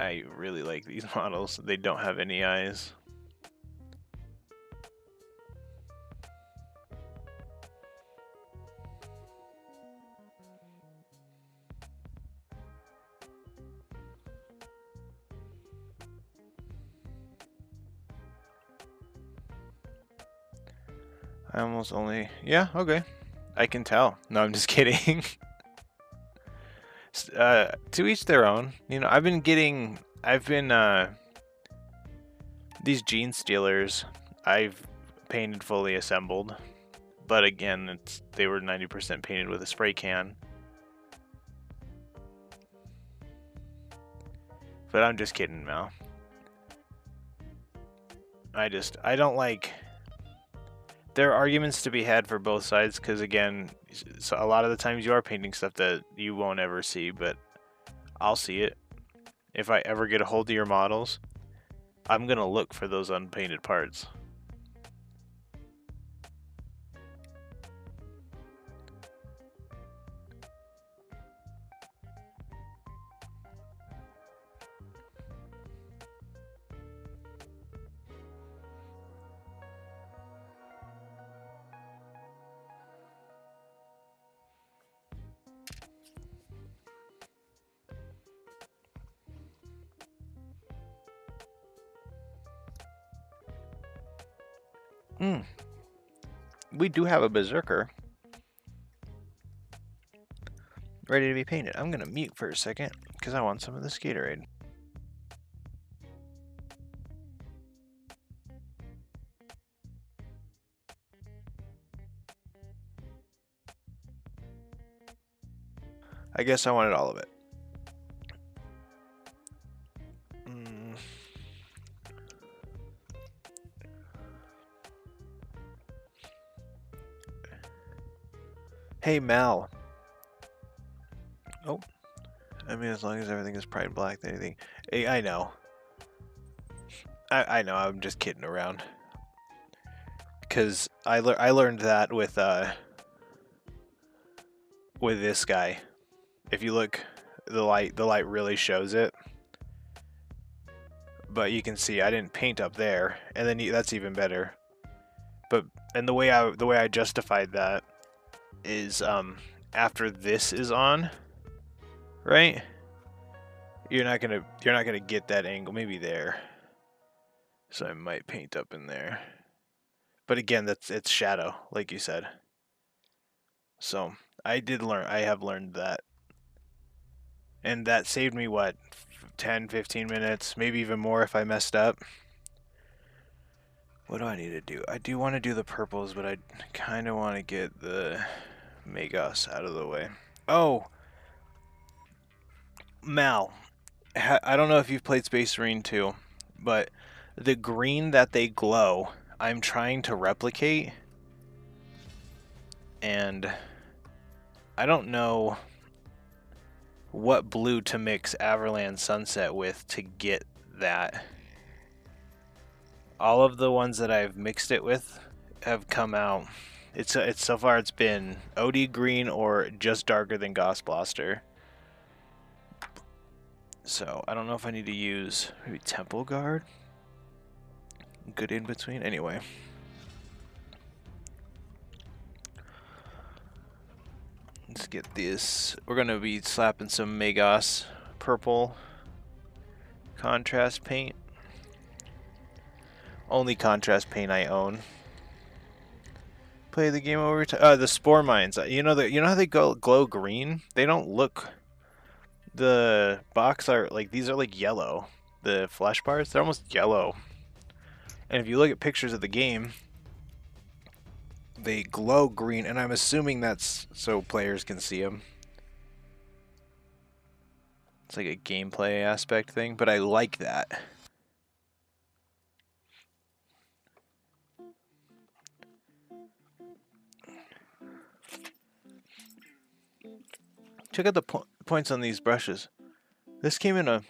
I really like these models. They don't have any eyes. I almost only... Yeah, okay. I can tell. No, I'm just kidding. To each their own. You know, I've been these Gene Stealers I've painted fully assembled, but again, they were 90% painted with a spray can. But I'm just kidding, Mel. I don't like... There are arguments to be had for both sides, because again, so a lot of the times you are painting stuff that you won't ever see, but I'll see it. If I ever get a hold of your models, I'm gonna look for those unpainted parts. We do have a Berserker ready to be painted. I'm gonna mute for a second because I want some of this Gatorade. I guess I wanted all of it. Hey, Mal. Oh. I mean, as long as everything is Pride Black, anything. Hey, I know. I know, I'm just kidding around. Because I learned that with this guy. If you look, the light really shows it. But you can see I didn't paint up there, and then that's even better. And the way I justified that is after this is on, right? You're not gonna get that angle. Maybe there. So I might paint up in there. But again, it's shadow, like you said. So I have learned that. And that saved me what, 10, 15 minutes, maybe even more if I messed up. What do I need to do? I do want to do the purples, but I kind of want to get the Magos out of the way. Oh! Mal, I don't know if you've played Space Marine 2, but the green that they glow, I'm trying to replicate. And I don't know what blue to mix Averland Sunset with to get that. All of the ones that I've mixed it with have come out It's so far it's been OD green or just darker than Gauss Blaster. So I don't know if I need to use maybe Temple Guard. Good in between. Anyway. Let's get this. We're gonna be slapping some Magos purple contrast paint. Only contrast paint I own. Play the game over time. The spore mines. You know how they glow green? They don't look. The box are like these are like yellow. The flesh bars, they're almost yellow. And if you look at pictures of the game, they glow green, and I'm assuming that's so players can see them. It's like a gameplay aspect thing, but I like that. Check out the points on these brushes. This came in a...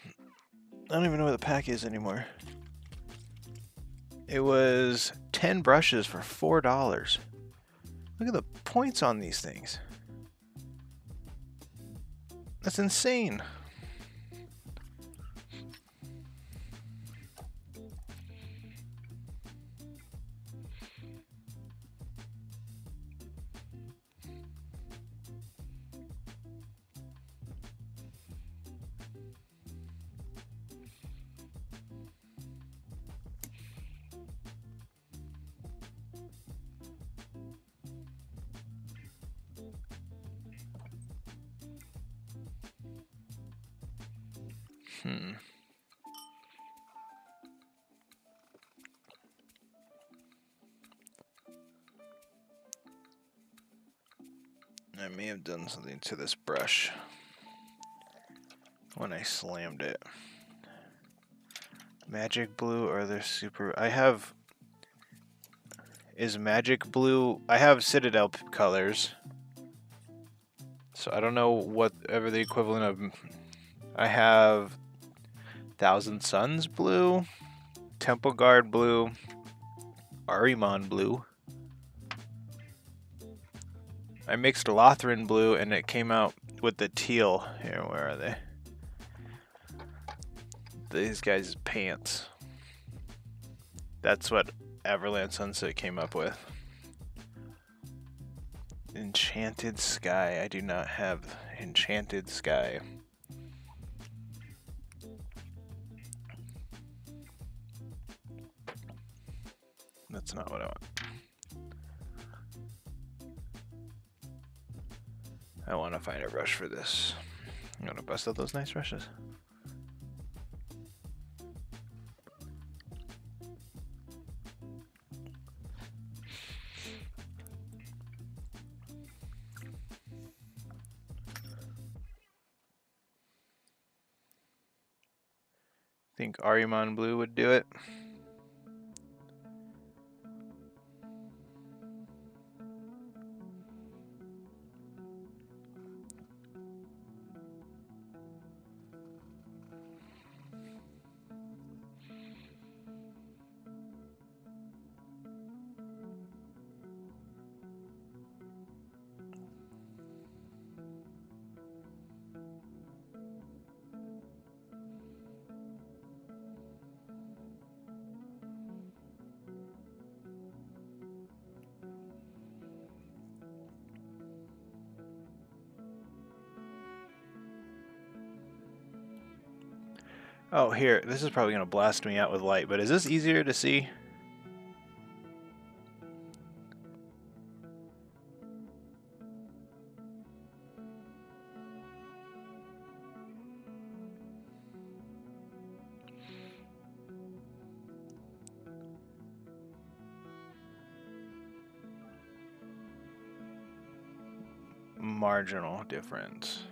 I don't even know where the pack is anymore. It was 10 brushes for $4. Look at the points on these things. That's insane. I may have done something to this brush when I slammed it. Magic blue or the super... I have... Is magic blue... I have Citadel colors. So I don't know whatever the equivalent of... I have Thousand Suns blue, Temple Guard blue, Ahriman blue. I mixed Lothran blue and it came out with the teal. Here, where are they? These guys' pants. That's what Everland Sunset came up with. Enchanted Sky. I do not have Enchanted Sky. That's not what I want. I want to find a brush for this. I'm gonna bust out those nice brushes. Think Ahriman blue would do it. Oh, here, this is probably going to blast me out with light, but is this easier to see? Marginal difference.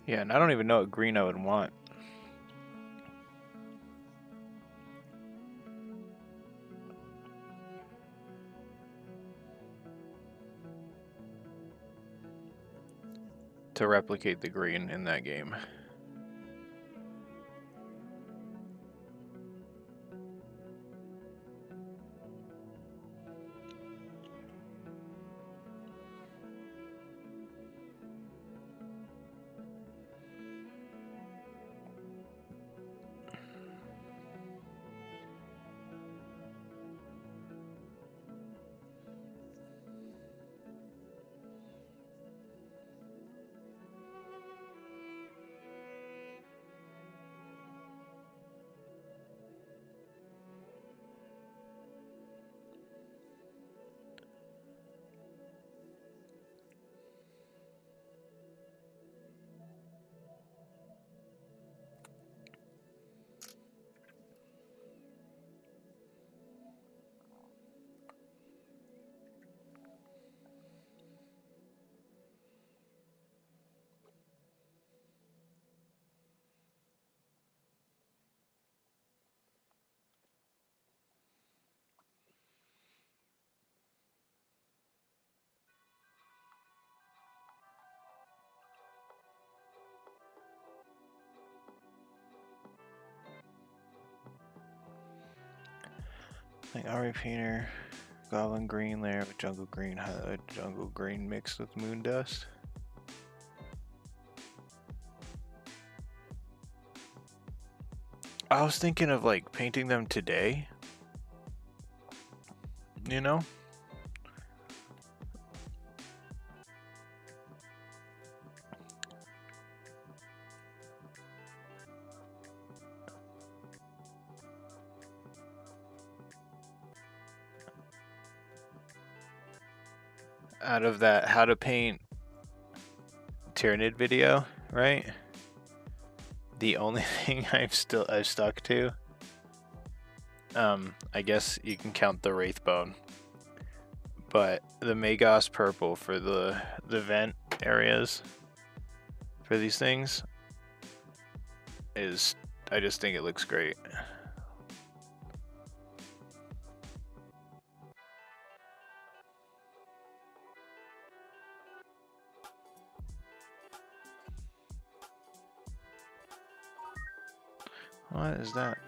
Yeah, and I don't even know what green I would want. To replicate the green in that game. Like Ari Painter, Goblin Green layer with Jungle Green highlight, Jungle Green mixed with Moon Dust. I was thinking of like painting them today. You know? Out of that how to paint Tyranid video, right? The only thing I've stuck to, I guess you can count the Wraithbone, but the Magos purple for the vent areas for these things is, I just think it looks great. What is that?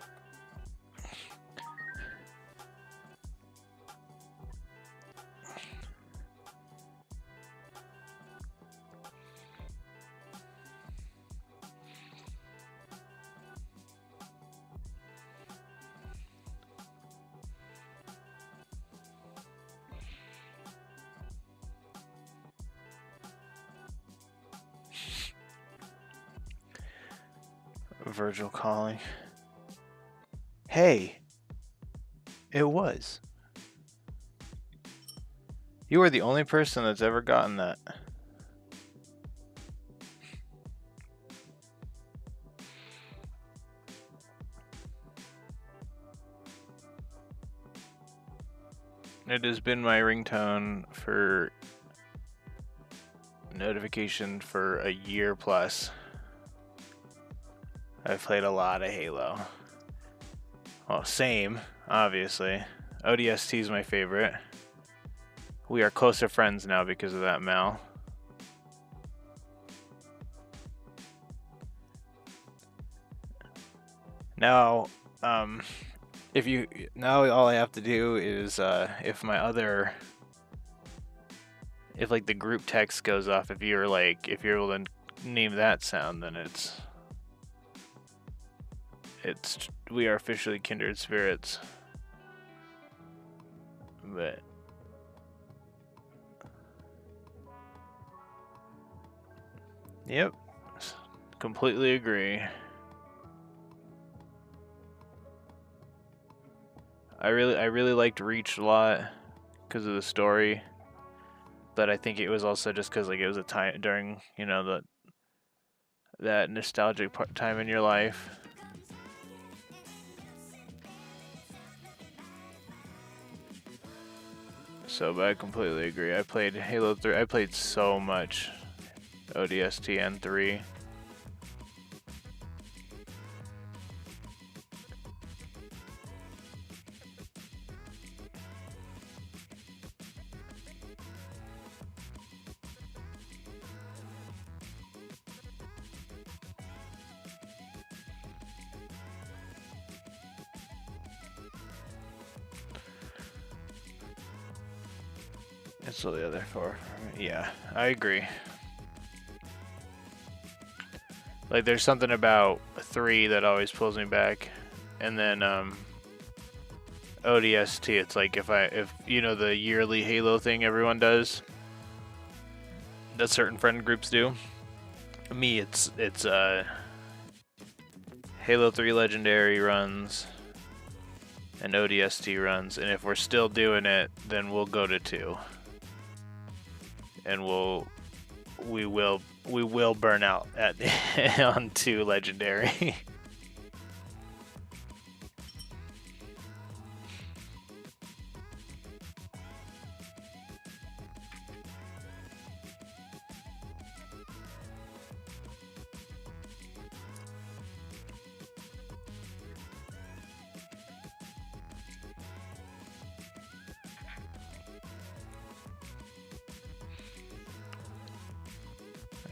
Virgil calling. Hey, it was. You are the only person that's ever gotten that. It has been my ringtone for notification for a year plus. I've played a lot of Halo. Well, same, obviously. ODST is my favorite. We are closer friends now because of that, Mal. Now, now all I have to do is, if like the group text goes off, if you're able to name that sound, then we are officially kindred spirits. But yep, completely agree. I really liked Reach a lot because of the story, but I think it was also just because like it was a time during that nostalgic time in your life. So, but I completely agree. I played Halo 3. I played so much ODST and 3. It's the other 4. Yeah, I agree. Like, there's something about 3 that always pulls me back, and then ODST. It's like if you know the yearly Halo thing everyone does, that certain friend groups do. Me, it's Halo 3 Legendary runs and ODST runs, and if we're still doing it, then we'll go to 2, and we will burn out at on 2 Legendary.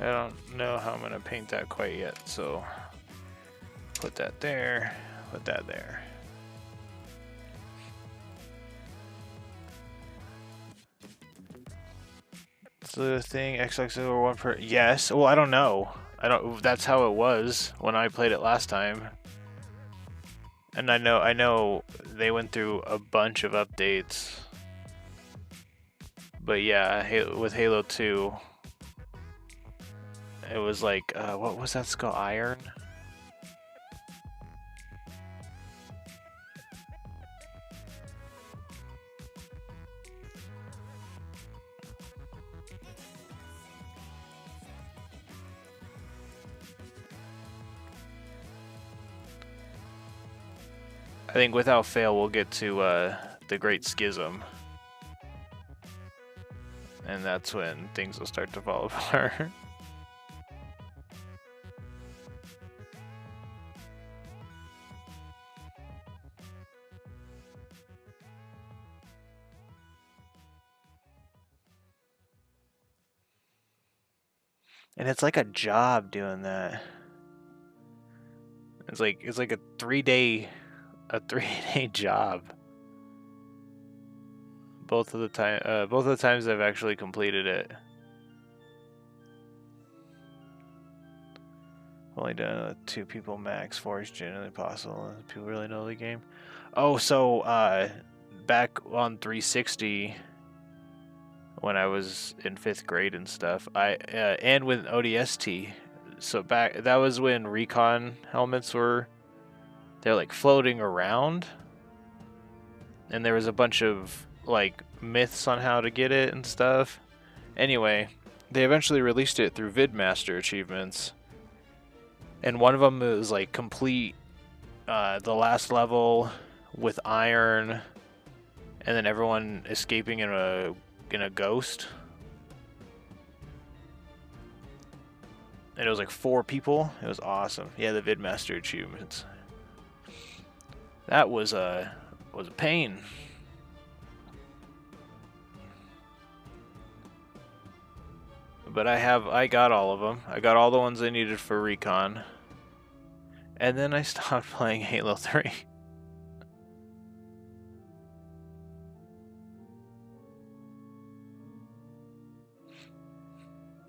I don't know how I'm gonna paint that quite yet, so put that there, put that there. So the thing, XX over 1 per, yes, well I don't know. That's how it was when I played it last time. And I know they went through a bunch of updates. But yeah, with Halo 2, it was like, what was that skull? Iron? I think without fail we'll get to the Great Schism. And that's when things will start to fall apart. And it's like a job doing that. It's like a 3-day job. Both of the times I've actually completed it. Only done 2 people max. 4 is generally possible. People really know the game. Oh, so back on 360, when I was in 5th grade and stuff, and with ODST. So that was when recon helmets they're like floating around, and there was a bunch of like myths on how to get it and stuff. Anyway, they eventually released it through VidMaster achievements, and one of them was like complete the last level with iron, and then everyone escaping in a ghost. And it was like 4 people. It was awesome. Yeah, the VidMaster achievements. That was a pain. But I got all of them. I got all the ones I needed for recon. And then I stopped playing Halo 3.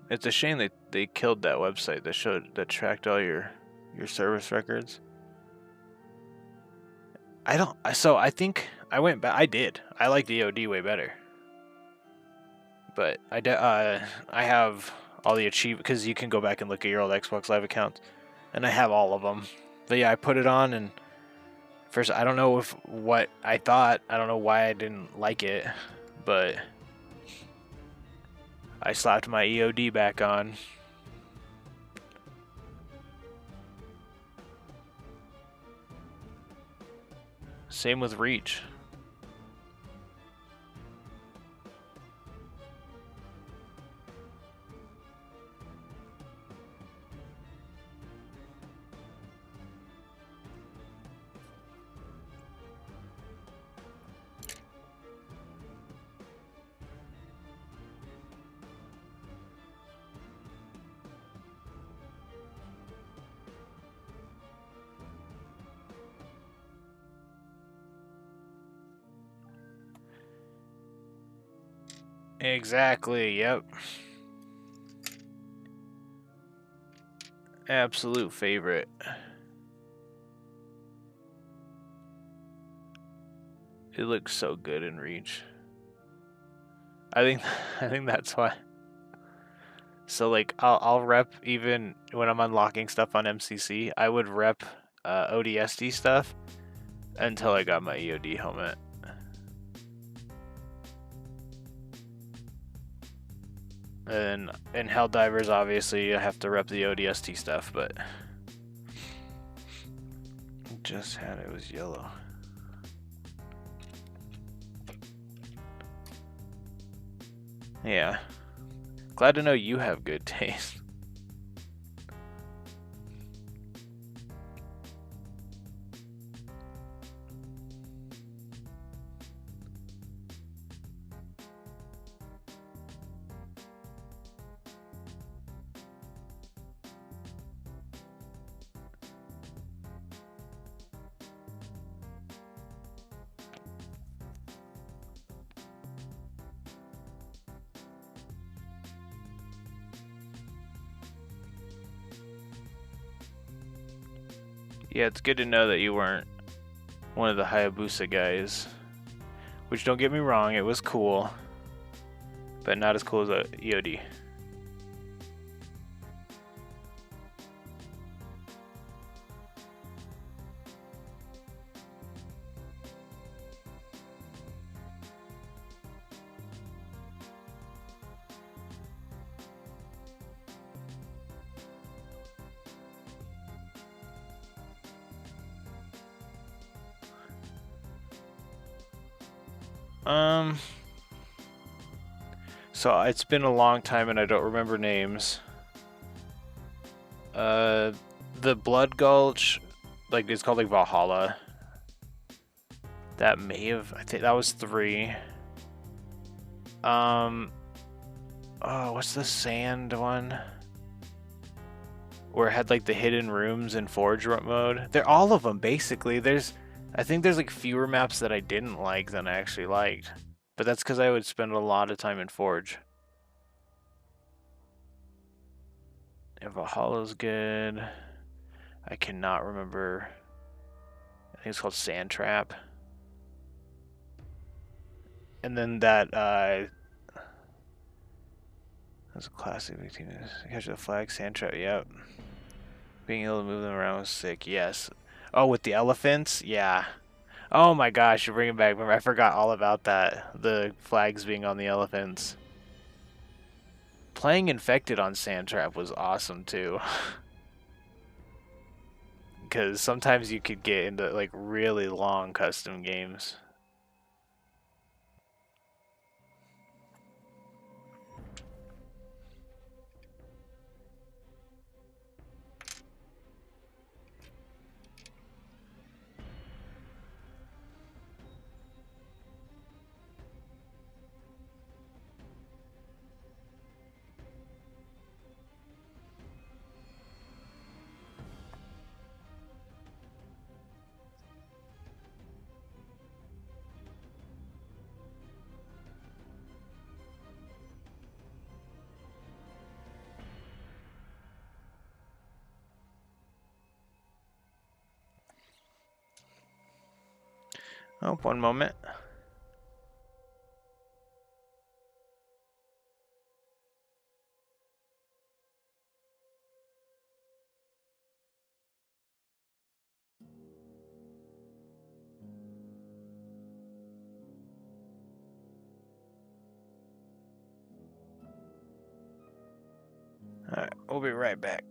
It's a shame they killed that website that tracked all your service records. I think I went back. I did. I like the EOD way better. But I have all the achievements, because you can go back and look at your old Xbox Live accounts, and I have all of them. But yeah, I put it on, and first I don't know what I thought. I don't know why I didn't like it, but I slapped my EOD back on. Same with Reach. Exactly, yep. Absolute favorite. It looks so good in Reach. I think I think that's why. So like I'll rep even when I'm unlocking stuff on MCC. I would rep ODST stuff until I got my EOD helmet. And in Helldivers, obviously, I have to rep the ODST stuff, but just had it was yellow. Yeah. Glad to know you have good taste. Yeah, it's good to know that you weren't one of the Hayabusa guys. Which, don't get me wrong, it was cool. But not as cool as a EOD. So it's been a long time and I don't remember names. The Blood Gulch, like it's called like Valhalla. That may have, I think that was 3. Oh, what's the sand one? Where it had like the hidden rooms in Forge mode. They're all of them basically. I think there's like fewer maps that I didn't like than I actually liked. But that's because I would spend a lot of time in Forge. And Valhalla's good. I cannot remember. I think it's called Sand Trap. And then that, that's a classic 18. Catch the flag, Sand Trap, yep. Being able to move them around was sick, yes. Oh, with the elephants? Yeah. Oh my gosh, you're bringing back memory. I forgot all about that. The flags being on the elephants. Playing Infected on Sand Trap was awesome too. Because sometimes you could get into like really long custom games. Oh, one moment. Alright, we'll be right back.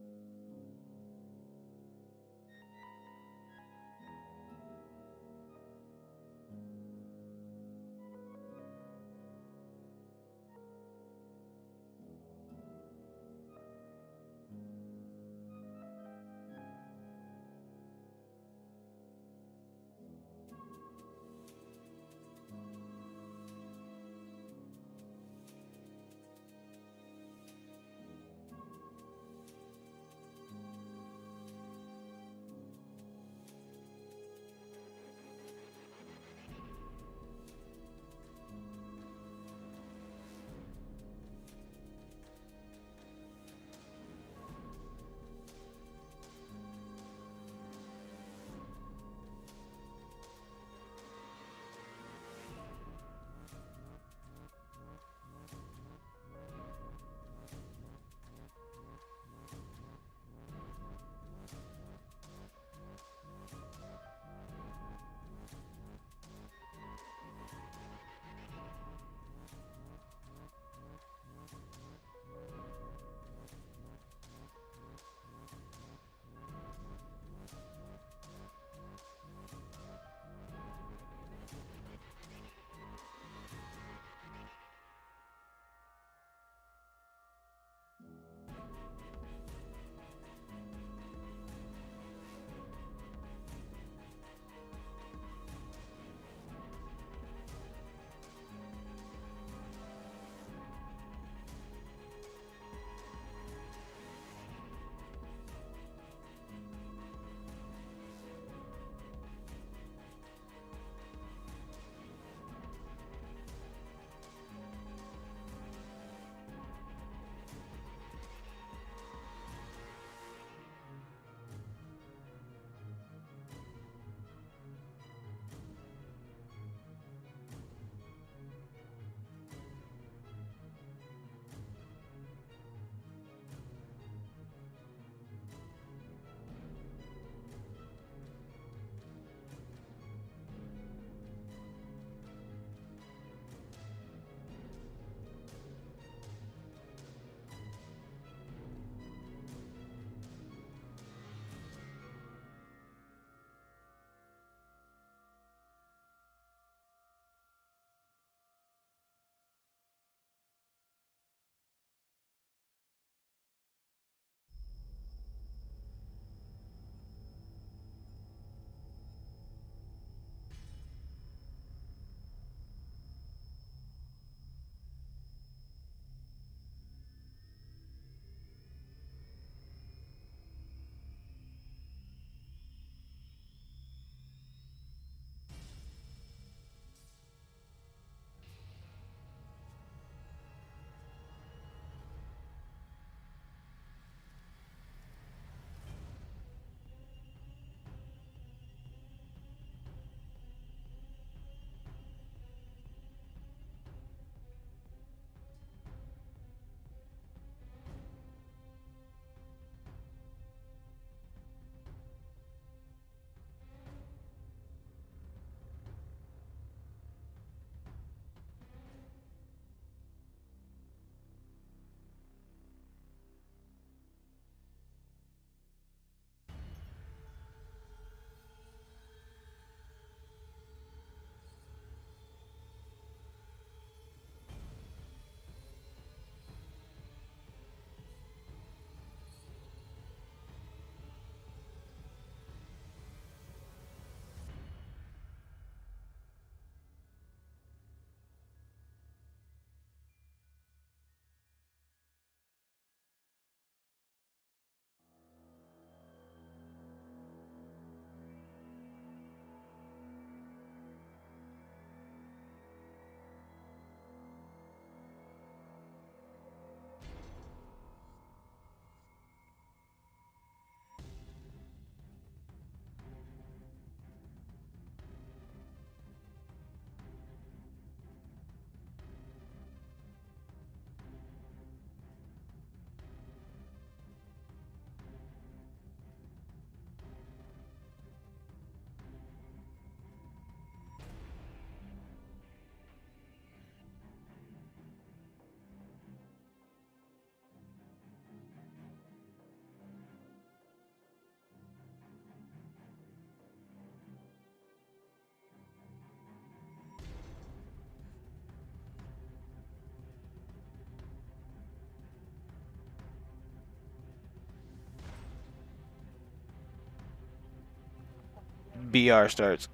BR starts.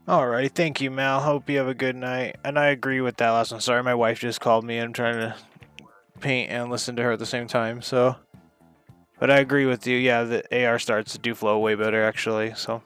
Alrighty, thank you, Mal. Hope you have a good night. And I agree with that last one. Sorry, my wife just called me. I'm trying to paint and listen to her at the same time. So, but I agree with you. Yeah, the AR starts do flow way better actually. So.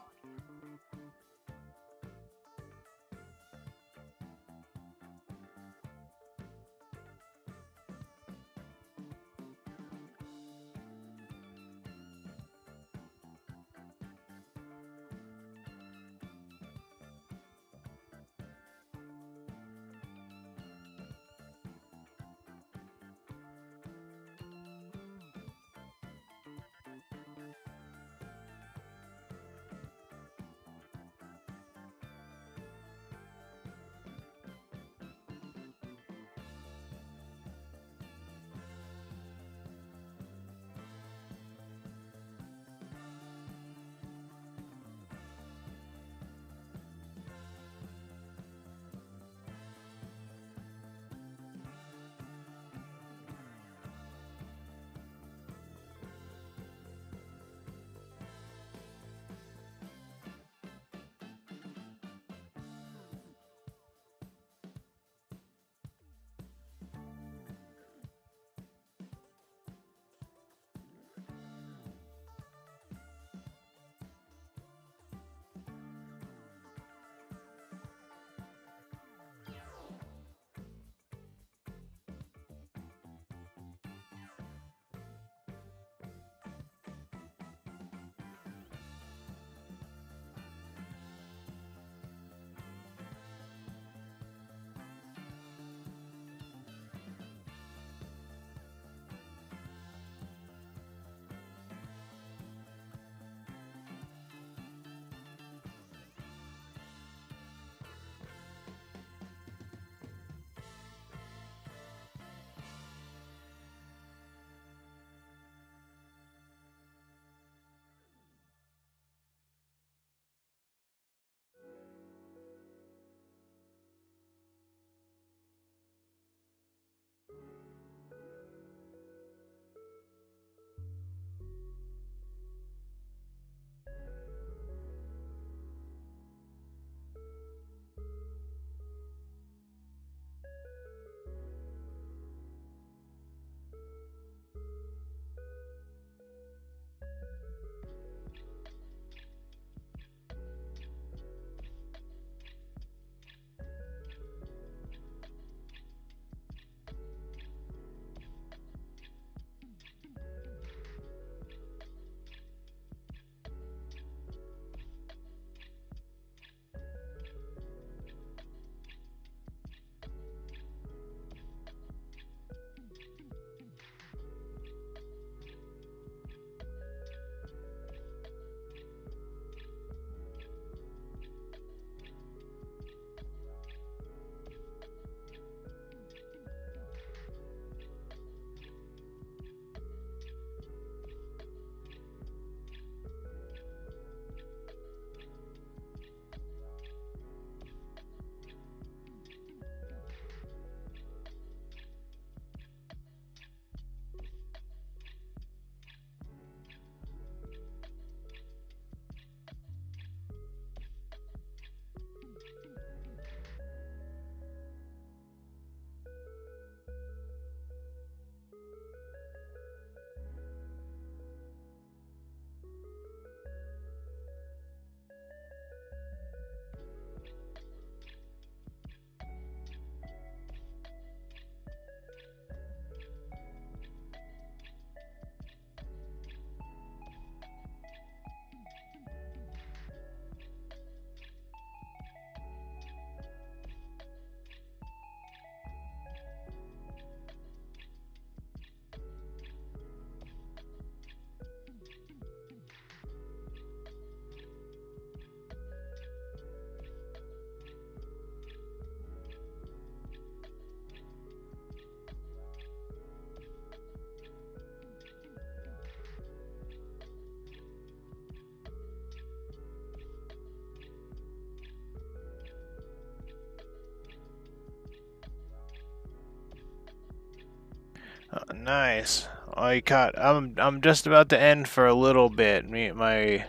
Nice. I caught. I'm just about to end for a little bit. I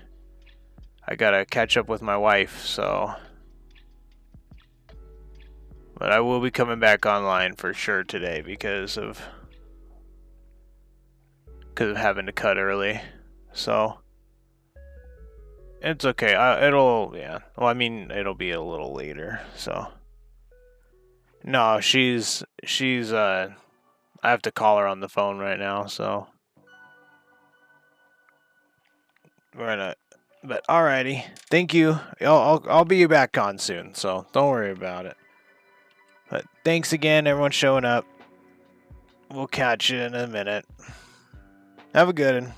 gotta catch up with my wife, so. But I will be coming back online for sure today because of having to cut early. So it's okay. Yeah. Well, I mean, it'll be a little later. So no, I have to call her on the phone right now. So we're gonna. But alrighty, thank you. I'll be back on soon. So don't worry about it. But thanks again, everyone showing up. We'll catch you in a minute. Have a good one.